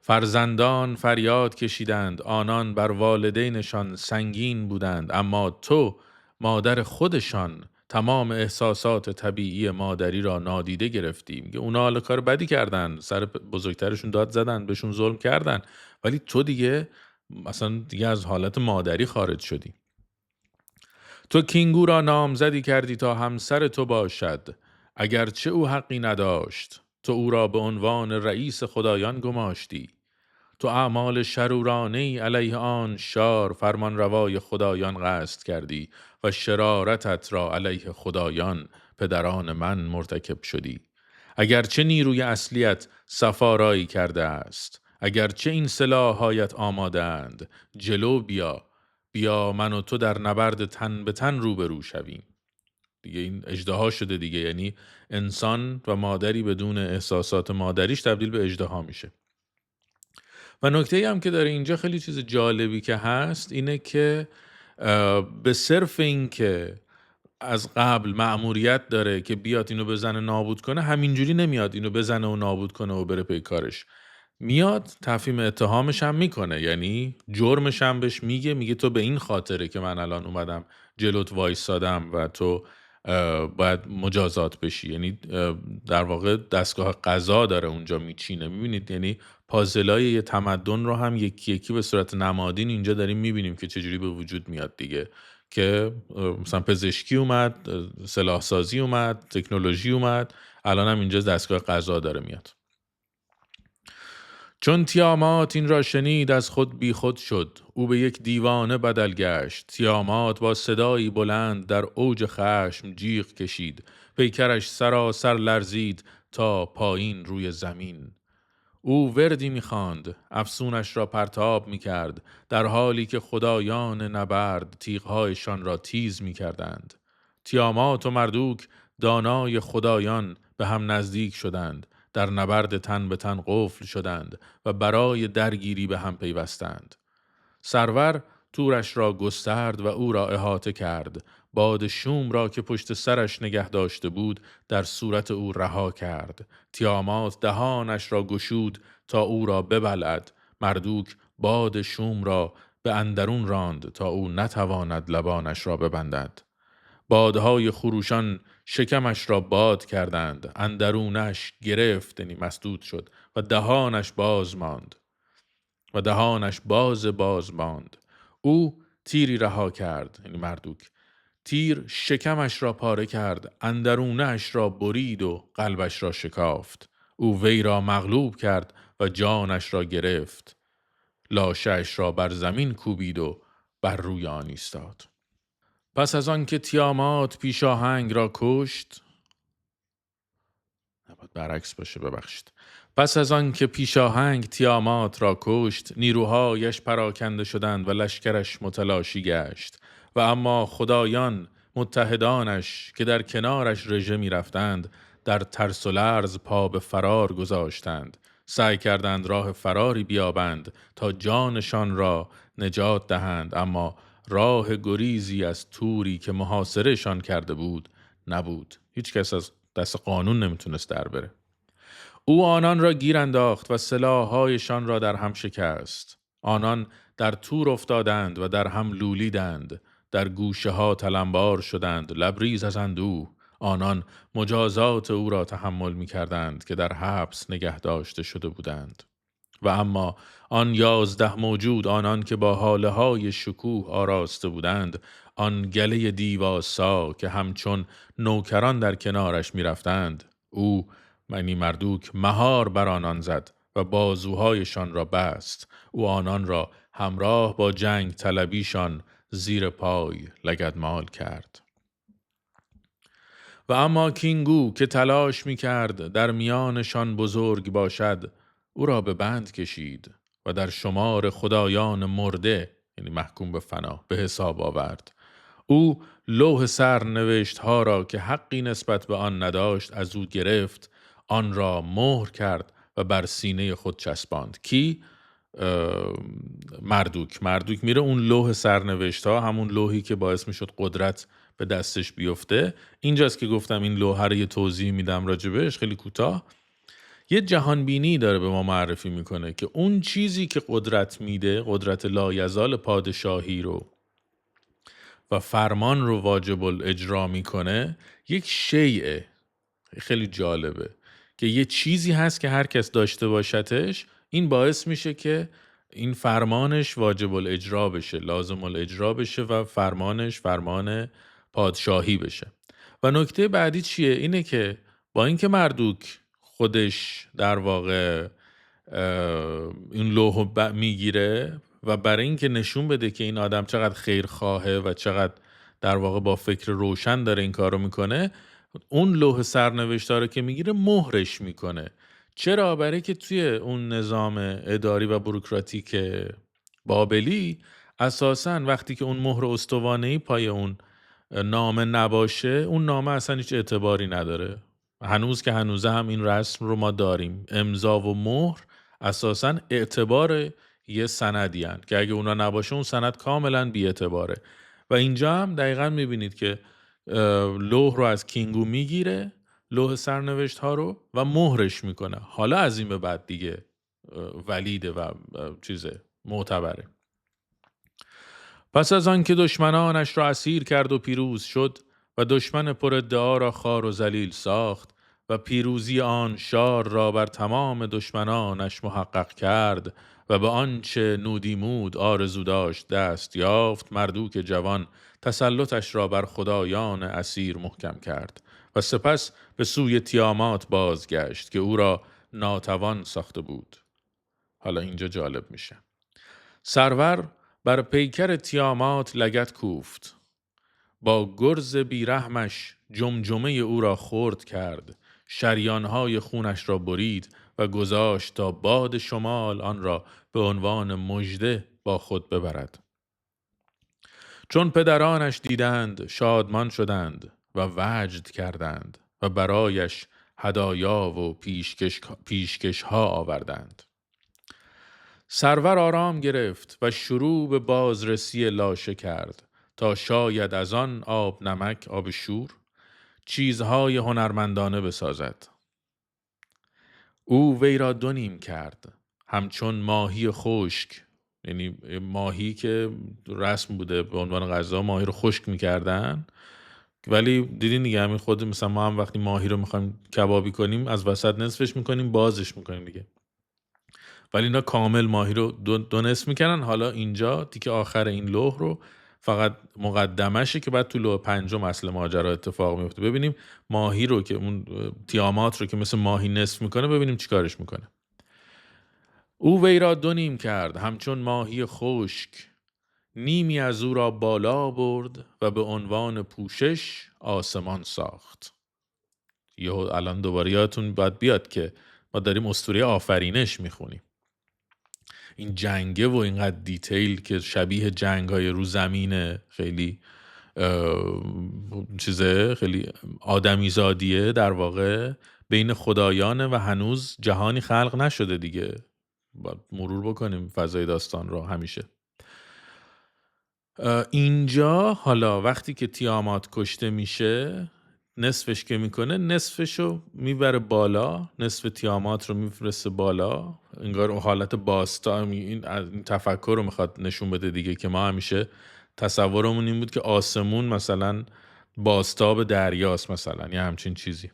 فرزندان فریاد کشیدند، آنان بر والدینشان سنگین بودند، اما تو مادر خودشان تمام احساسات طبیعی مادری را نادیده گرفتی. میگه اونا حالا کار بدی کردن، سر بزرگترشون داد زدن، بهشون ظلم کردن، ولی تو دیگه اصلا دیگه از حالت مادری خارج شدی. تو کینگو را نامزدی کردی تا همسر تو باشد، اگرچه او حقی نداشت. تو او را به عنوان رئیس خدایان گماشتی. تو اعمال شرورانه علیه آن شار فرمان روای خدایان قصد کردی و شرارتت را علیه خدایان پدران من مرتکب شدی. اگرچه نیروی اصلیت سفارایی کرده است، اگرچه این سلاح‌هایت آماده‌اند، جلو بیا، بیا من و تو در نبرد تن به تن روبرو شویم. دیگه این اژدها شده دیگه، یعنی انسان و مادری بدون احساسات مادریش تبدیل به اژدها میشه. و نکته‌ای هم که داره اینجا خیلی چیز جالبی که هست اینه که به صرف این که از قبل مأموریت داره که بیاد اینو بزنه نابود کنه، همینجوری نمیاد اینو بزنه و نابود کنه و بره پی کارش. میاد تفهیم اتهامش هم میکنه، یعنی جرمش هم بهش میگه تو به این خاطره که من الان اومدم جلوت وایسادم و تو باید مجازات بشی. یعنی در واقع دستگاه قضا داره اونجا میچینه. میبینید یعنی پازلای یه تمدن رو هم یکی یکی به صورت نمادین اینجا داریم میبینیم که چجوری به وجود میاد دیگه، که مثلا پزشکی اومد، سلاح سازی اومد، تکنولوژی اومد، الان هم اینجا دستگاه قضا داره میاد. چون تیامات این را شنید از خود بی خود شد، او به یک دیوانه بدل گشت. تیامات با صدایی بلند در اوج خشم جیغ کشید، پیکرش سراسر لرزید تا پایین روی زمین. او وردی می‌خواند، افسونش را پرتاب می‌کرد، در حالی که خدایان نبرد تیغ‌هایشان را تیز می‌کردند. تیامات و مردوک دانای خدایان به هم نزدیک شدند، در نبرد تن به تن قفل شدند و برای درگیری به هم پیوستند. سرور تورش را گسترد و او را احاطه کرد. باد شوم را که پشت سرش نگه داشته بود در صورت او رها کرد. تیامات دهانش را گشود تا او را ببلعد. مردوک باد شوم را به اندرون راند تا او نتواند لبانش را ببندد. بادهای خروشان شکمش را باد کردند، اندرونش گرفت، یعنی مسدود شد و دهانش باز ماند. باز ماند. او تیری رها کرد، یعنی مردوک. تیر شکمش را پاره کرد، اندرونش را برید و قلبش را شکافت. او وی را مغلوب کرد و جانش را گرفت. لاشه‌اش را بر زمین کوبید و بر روی آن ایستاد. پس از آن که تیامات پیشاهنگ را کشت، نباید برعکس باشه، ببخشید. پس از آن که پیشاهنگ تیامات را کشت، نیروهایش پراکنده شدند و لشکرش متلاشی گشت. و اما خدایان متحدانش که در کنارش رژه می رفتند، در ترس و لرز پا به فرار گذاشتند. سعی کردند راه فراری بیابند تا جانشان را نجات دهند، اما راه گریزی از توری که محاصرهشان کرده بود نبود. هیچ کس از دست قانون نمیتونست در بره. او آنان را گیر انداخت و سلاح‌هایشان را در هم شکست. آنان در تور افتادند و در هم لولیدند، در گوشه ها تلمبار شدند، لبریز از اندوه. آنان مجازات او را تحمل می کردند که در حبس نگه داشته شده بودند. و اما آن 11 موجود، آنان که با حاله های شکوه آراسته بودند، آن گله دیواسا که همچون نوکران در کنارش می رفتند، او یعنی مردوک مهار بر آنان زد و بازوهایشان را بست. او آنان را همراه با جنگ طلبیشان زیر پای لگدمال کرد. و اما کینگو که تلاش می کرد در میانشان بزرگ باشد، او را به بند کشید و در شمار خدایان مرده، یعنی محکوم به فنا، به حساب آورد. او لوح سرنوشت ها را که حقی نسبت به آن نداشت از او گرفت، آن را مهر کرد و بر سینه خود چسباند. کی؟ مردوک میره اون لوح سرنوشت ها، همون لوحی که باعث میشد قدرت به دستش بیفته. اینجاست که گفتم این لوح رو یه توضیح میدم راجبش خیلی کوتاه. یه جهانبینی داره به ما معرفی میکنه که اون چیزی که قدرت میده، قدرت لایزال پادشاهی رو و فرمان رو واجب الاجرا میکنه، یک شیء خیلی جالبه که یه چیزی هست که هر کس داشته باشدش، این باعث میشه که این فرمانش واجب الاجرا بشه، لازم الاجرا بشه و فرمانش فرمان پادشاهی بشه. و نکته بعدی چیه؟ اینه که با اینکه مردوک خودش در واقع این لوح میگیره و برای اینکه نشون بده که این آدم چقدر خیرخواهه و چقدر در واقع با فکر روشن داره این کارو میکنه، اون لوح سرنوشت‌ها رو که میگیره مهرش میکنه. چرا؟ برای که توی اون نظام اداری و بوروکراتیک بابلی اساساً وقتی که اون مهر استوانه‌ای پای اون نامه نباشه، اون نامه اصلا هیچ اعتباری نداره. هنوز که هنوزه هم این رسم رو ما داریم. امضا و مهر اساساً اعتبار یه سندی هن که اگه اونا نباشه اون سند کاملا بی اعتباره. و اینجا هم دقیقا میبینید که لوح رو از کینگو میگیره، لوح سرنوشت ها رو، و مهرش میکنه. حالا از این به بعد دیگه ولیده و چیزه معتبره. پس از آن که دشمنانش را اسیر کرد و پیروز شد و دشمن پر ادعا را خوار و ذلیل ساخت و پیروزی آن شار را بر تمام دشمنانش محقق کرد و به آنچه نودیمود آرزو داشت دست یافت، مردوک جوان تسلطش را بر خدایان اسیر محکم کرد و سپس به سوی تیامات بازگشت که او را ناتوان ساخته بود. حالا اینجا جالب میشه. سرور بر پیکر تیامات لگد کوفت، با گرز بیرحمش جمجمه او را خرد کرد، شریانهای خونش را برید و گذاشت تا باد شمال آن را به عنوان مژده با خود ببرد. چون پدرانش دیدند شادمان شدند و وجد کردند و برایش هدایا و پیشکش ها آوردند. سرور آرام گرفت و شروع به بازرسی لاشه کرد تا شاید از آن آب نمک، آب شور، چیزهای هنرمندانه بسازد. او وی را دو نیم کرد، همچون ماهی خشک، یعنی ماهی که رسم بوده به عنوان غذا ماهی رو خشک میکردن، ولی دیدین دیگه همین خود مثلا ما هم وقتی ماهی رو میخوایم کبابی کنیم از وسط نصفش میکنیم بازش میکنیم دیگه، ولی اینا کامل ماهی رو دو نصف میکنن. حالا اینجا تیکه آخر این لوح رو فقط مقدمشه که بعد تو لوح پنجم اصل ماجرا اتفاق میفته. ببینیم ماهی رو که اون تیامات رو که مثل ماهی نصف میکنه ببینیم چیکارش میکنه. او وی را دو نیم کرد همچون ماهی خشک، نیمی از او را بالا برد و به عنوان پوشش آسمان ساخت. الان دوباره یادتون باید بیاد که ما داریم اسطوره آفرینش میخونیم. این جنگه و اینقدر دیتیل که شبیه جنگ‌های رو زمینه، خیلی چیزه، خیلی آدمیزادیه در واقع بین خدایانه و هنوز جهانی خلق نشده دیگه. باید مرور بکنیم فضای داستان رو همیشه. اینجا حالا وقتی که تیامات کشته میشه، نصفش که میکنه نصفشو میبره بالا، نصف تیامات رو میفرسته بالا، انگار حالت باستا. این تفکر رو میخواد نشون بده دیگه که ما همیشه تصورمون این بود که آسمون مثلا باستاب دریاست مثلا یا همچین چیزی.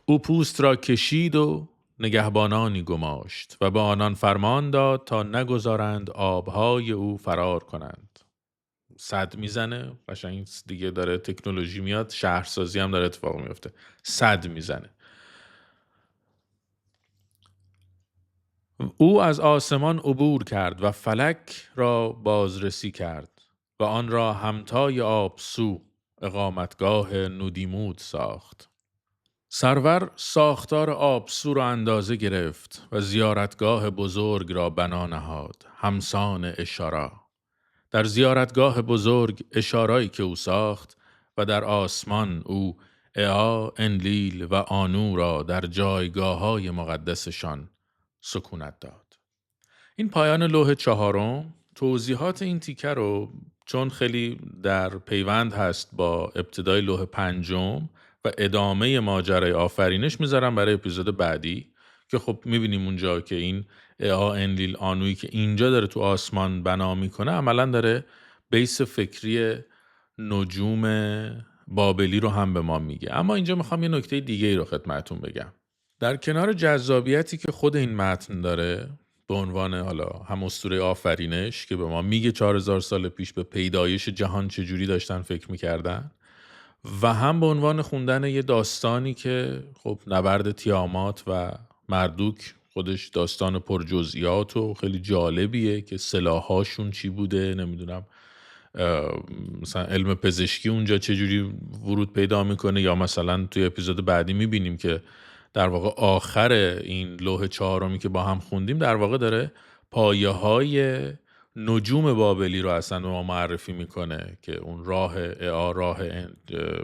او پوست را کشید و نگهبانانی گماشت و به آنان فرمان داد تا نگذارند آبهای او فرار کنند. سد میزنه، قشنگ دیگه داره تکنولوژی میاد، شهرسازی هم داره اتفاق میفته، سد میزنه. او از آسمان عبور کرد و فلک را بازرسی کرد و آن را همتای آبسو اقامتگاه نودیمود ساخت. سرور ساختار آبسو را اندازه گرفت و زیارتگاه بزرگ را بنا نهاد، همسان اشارا. در زیارتگاه بزرگ اشارایی که او ساخت و در آسمان او اعا، انلیل و آنو را در جایگاه‌های مقدسشان سکونت داد. این پایان لوح چهارم. توضیحات این تیکه رو چون خیلی در پیوند هست با ابتدای لوح پنجم و ادامه ماجرای آفرینش میذارم برای اپیزود بعدی که خب میبینیم اونجا که این اعا، انلیل، آنویی که اینجا داره تو آسمان بنا میکنه عملا داره بیس فکری نجوم بابلی رو هم به ما میگه. اما اینجا میخوام یه نکته دیگه ای رو خدمتون بگم. در کنار جذابیتی که خود این متن داره به عنوان حالا هم اسطوره آفرینش که به ما میگه 4000 سال پیش به پیدایش جهان چجوری داشتن فکر میکردن، و هم به عنوان خوندن یه داستانی که خب نبرد تیامات و مردوک خودش داستان پر جزئیات و خیلی جالبیه که سلاحاشون چی بوده، نمیدونم مثلا علم پزشکی اونجا چجوری ورود پیدا میکنه، یا مثلا توی اپیزود بعدی میبینیم که در واقع آخر این لوح 4 که با هم خوندیم در واقع داره پایه های نجوم بابلی رو اصلا به ما معرفی میکنه که اون راه اعا، راه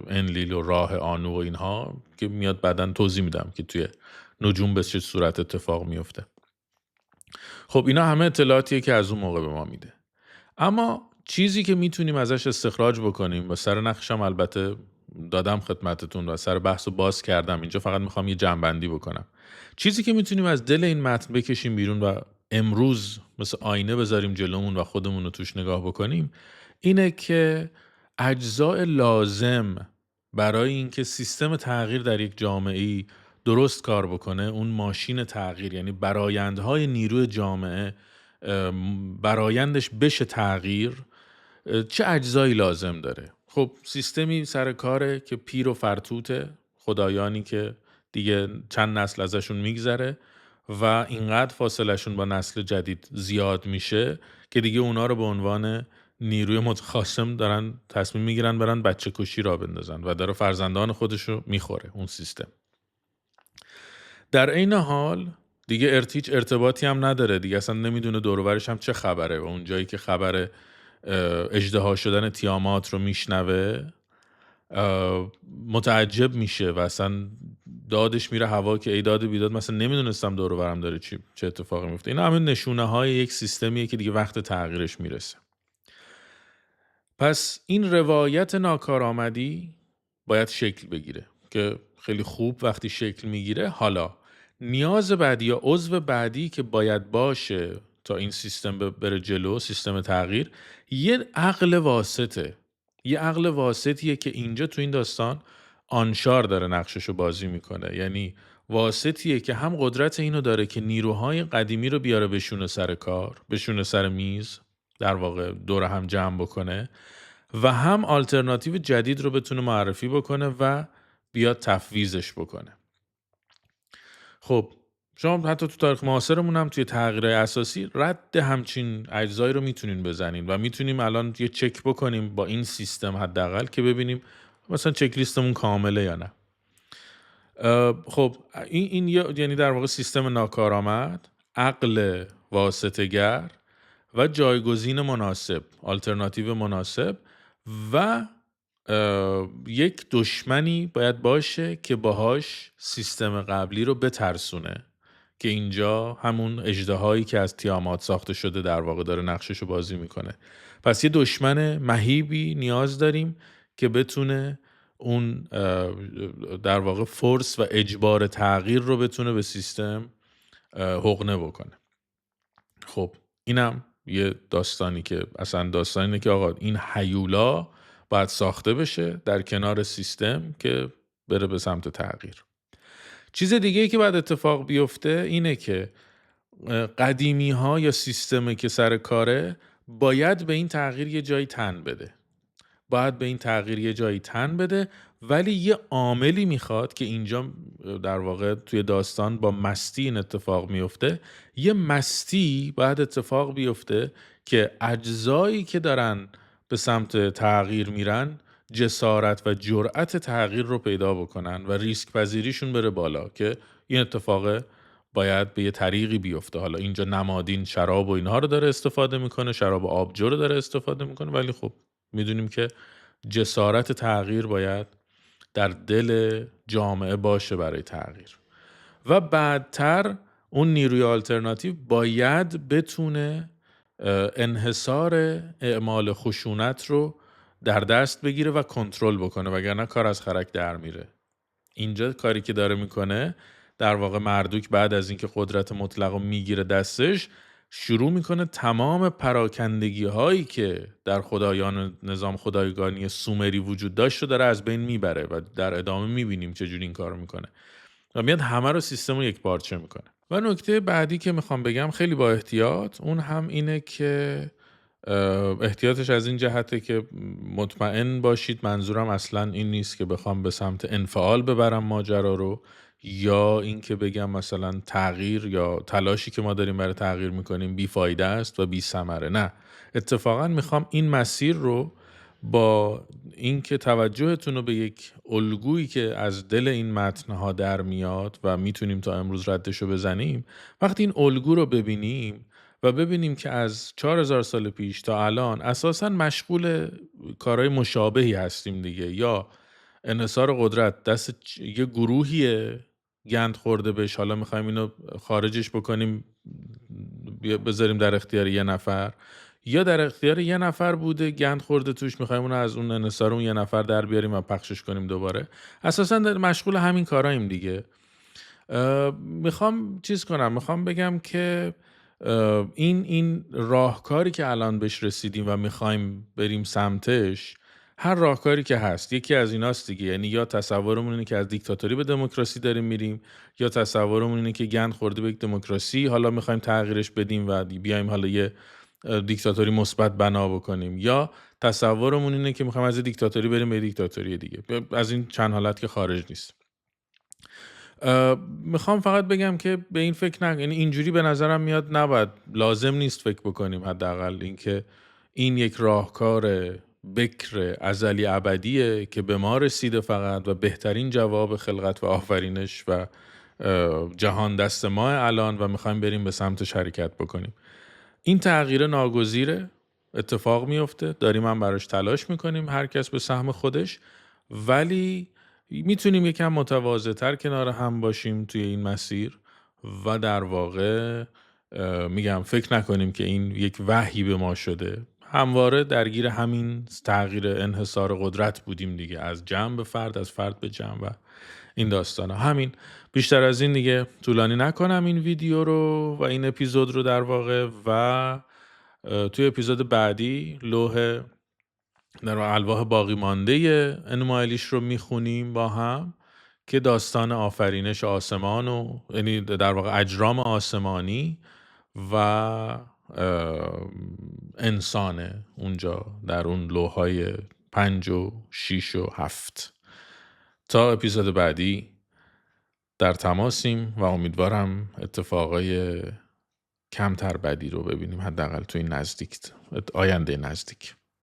انلیل و راه آنو و اینها که میاد بعدن توضیح میدم که توی نجوم به چه صورت اتفاق میفته. خب اینا همه اطلاعاتیه که از اون موقع به ما میده. اما چیزی که میتونیم ازش استخراج بکنیم و سر نقشم البته دادم خدمتتون و سر بحث رو باز کردم، اینجا فقط میخوام یه جنبندی بکنم. چیزی که میتونیم از دل این متن بکشیم بیرون و امروز مثل آینه بذاریم جلومون و خودمون رو توش نگاه بکنیم اینه که اجزاء لازم برای اینکه سیستم تغییر در یک جامعه‌ای درست کار بکنه، اون ماشین تغییر، یعنی برآیندهای نیروی جامعه برایندش بشه تغییر، چه اجزایی لازم داره؟ خب سیستمی سر کاره که پیر و فرتوته، خدایانی که دیگه چند نسل ازشون میگذره و اینقدر فاصلشون با نسل جدید زیاد میشه که دیگه اونا رو به عنوان نیروی متخاصم دارن تصمیم میگیرن برن بچه کشی را بندازن و داره فرزندان خودش رو میخوره اون سیستم. در عین حال دیگه هیچ ارتباطی هم نداره دیگه، اصلا نمیدونه دور و برش هم چه خبره و اون جایی که خبر اژدها شدن تیامات رو میشنوه متعجب میشه و اصلا دادش میره هوا که ای داد بیداد، مثلا نمیدونستم دور و برم داره چه اتفاقی میفته. اینا همه نشونه های یک سیستمیه که دیگه وقت تغییرش میرسه. پس این روایت ناکارآمدی باید شکل بگیره که خیلی خوب وقتی شکل میگیره، حالا نیاز بعدی یا عضو بعدی که باید باشه تا این سیستم بره جلو، سیستم تغییر، یه عقل واسطه. یه عقل واسطیه که اینجا تو این داستان آنشار داره نقششو بازی میکنه. یعنی واسطیه که هم قدرت اینو داره که نیروهای قدیمی رو بیاره بشونه سر کار، بشونه سر میز، در واقع دور هم جمع بکنه و هم آلترناتیو جدید رو بتونه معرفی بکنه و بیاد تفویضش بکنه. خب شما حتی تو تاریخ معاصرمون هم توی تغییر اساسی رد همچین اجزایی رو میتونین بزنین و میتونیم الان یه چک بکنیم با این سیستم حداقل که ببینیم مثلا چک لیستمون کامله یا نه. خب این یعنی در واقع سیستم ناکارآمد، عقل واسطه‌گر و جایگزین مناسب، آلترناتیو مناسب و یک دشمنی باید باشه که باهاش سیستم قبلی رو بترسونه که اینجا همون اژدهایی که از تیامات ساخته شده در واقع داره نقششو بازی میکنه. پس یه دشمن مهیبی نیاز داریم که بتونه اون در واقع فورس و اجبار تغییر رو بتونه به سیستم حقنه بکنه. خب اینم یه داستانی که اصلا داستانیه که آقا این هیولا باید ساخته بشه در کنار سیستم که بره به سمت تغییر. چیز دیگه‌ای که باید اتفاق بیفته اینه که قدیمی ها یا سیستمی که سر کاره باید به این تغییر یه جایی تن بده. ولی یه عاملی میخواد که اینجا در واقع توی داستان با مستی این اتفاق میفته. یه مستی باید اتفاق بیفته که اجزایی که دارن به سمت تغییر میرن جسارت و جرأت تغییر رو پیدا بکنن و ریسک پذیریشون بره بالا که این اتفاق باید به یه طریقی بیفته. حالا اینجا نمادین شراب و اینها رو داره استفاده میکنه، شراب آبجو رو داره استفاده میکنه، ولی خب میدونیم که جسارت تغییر باید در دل جامعه باشه برای تغییر. و بعدتر اون نیروی آلترناتیو باید بتونه انحصار اعمال خشونت رو در دست بگیره و کنترل بکنه، وگرنه کار از خرک در میره. اینجا کاری که داره میکنه در واقع مردوک بعد از اینکه قدرت مطلق رو میگیره دستش، شروع میکنه تمام پراکندگی هایی که در خدایان نظام خدایگانی سومری وجود داشت رو داره از بین میبره و در ادامه میبینیم چجوری این کار میکنه و میاد همه رو سیستم رو یک پارچه میکنه. و نکته بعدی که میخوام بگم خیلی با احتیاط، اون هم اینه که احتیاطش از این جهته که مطمئن باشید منظورم اصلا این نیست که بخوام به سمت انفعال ببرم ماجرا رو یا اینکه بگم مثلا تغییر یا تلاشی که ما داریم برای تغییر میکنیم بیفایده است و بی ثمره. نه، اتفاقا میخوام این مسیر رو با اینکه توجهتون رو به یک الگویی که از دل این متنها در میاد و میتونیم تا امروز ردشو بزنیم، وقتی این الگو رو ببینیم و ببینیم که از 4000 سال پیش تا الان اساساً مشغول کارهای مشابهی هستیم دیگه، یا انحصار قدرت دست یه گروهیه گند خورده بهش، حالا میخوایم اینو خارجش بکنیم بذاریم در اختیار یه نفر، یا در اختیار یه نفر بوده گند خورده توش، میخوایم اونو از اون انحصار اون یه نفر در بیاریم و پخشش کنیم دوباره. اساسا مشغول همین کاراییم دیگه. میخوام بگم که این راهکاری که الان بهش رسیدیم و میخوایم بریم سمتش، هر راهکاری که هست یکی از ایناست دیگه. یعنی یا تصورمون اینه که از دیکتاتوری به دموکراسی داریم میریم، یا تصورمون اینه که گند خورده به یک دموکراسی حالا میخوایم تغییرش بدیم و بیایم حالا یه دیکتاتوری مثبت بنا بکنیم، یا تصورمون اینه که میخوایم از دیکتاتوری بریم به دیکتاتوری دیگه. از این چند حالت که خارج نیست. میخوام فقط بگم که به این فکر یعنی اینجوری به نظرم میاد نباید، لازم نیست فکر بکنیم حداقل اینکه این یک راهکار بکر ازلی ابدیه که به ما رسیده فقط و بهترین جواب خلقت و آفرینش و جهان دست ما الان و میخوایم بریم به سمتش حرکت بکنیم. این تغییر ناگزیره، اتفاق میفته، داریم هم براش تلاش میکنیم هر کس به سهم خودش، ولی میتونیم یکم متواضع‌تر کنار هم باشیم توی این مسیر و در واقع میگم فکر نکنیم که این یک وحی به ما شده. همواره درگیر همین تغییر انحصار قدرت بودیم دیگه، از جمع به فرد، از فرد به جمع و این داستانا. همین، بیشتر از این دیگه طولانی نکنم این ویدیو رو و این اپیزود رو در واقع، و توی اپیزود بعدی لوح در الواح باقی مانده انومایلیش رو میخونیم با هم که داستان آفرینش آسمان و یعنی در واقع اجرام آسمانی و انسانه اونجا در اون لوح‌های 5 و 6 و 7. تا اپیزود بعدی در تماسیم و امیدوارم اتفاقای کمتر بدی رو ببینیم حداقل تو این آینده نزدیک.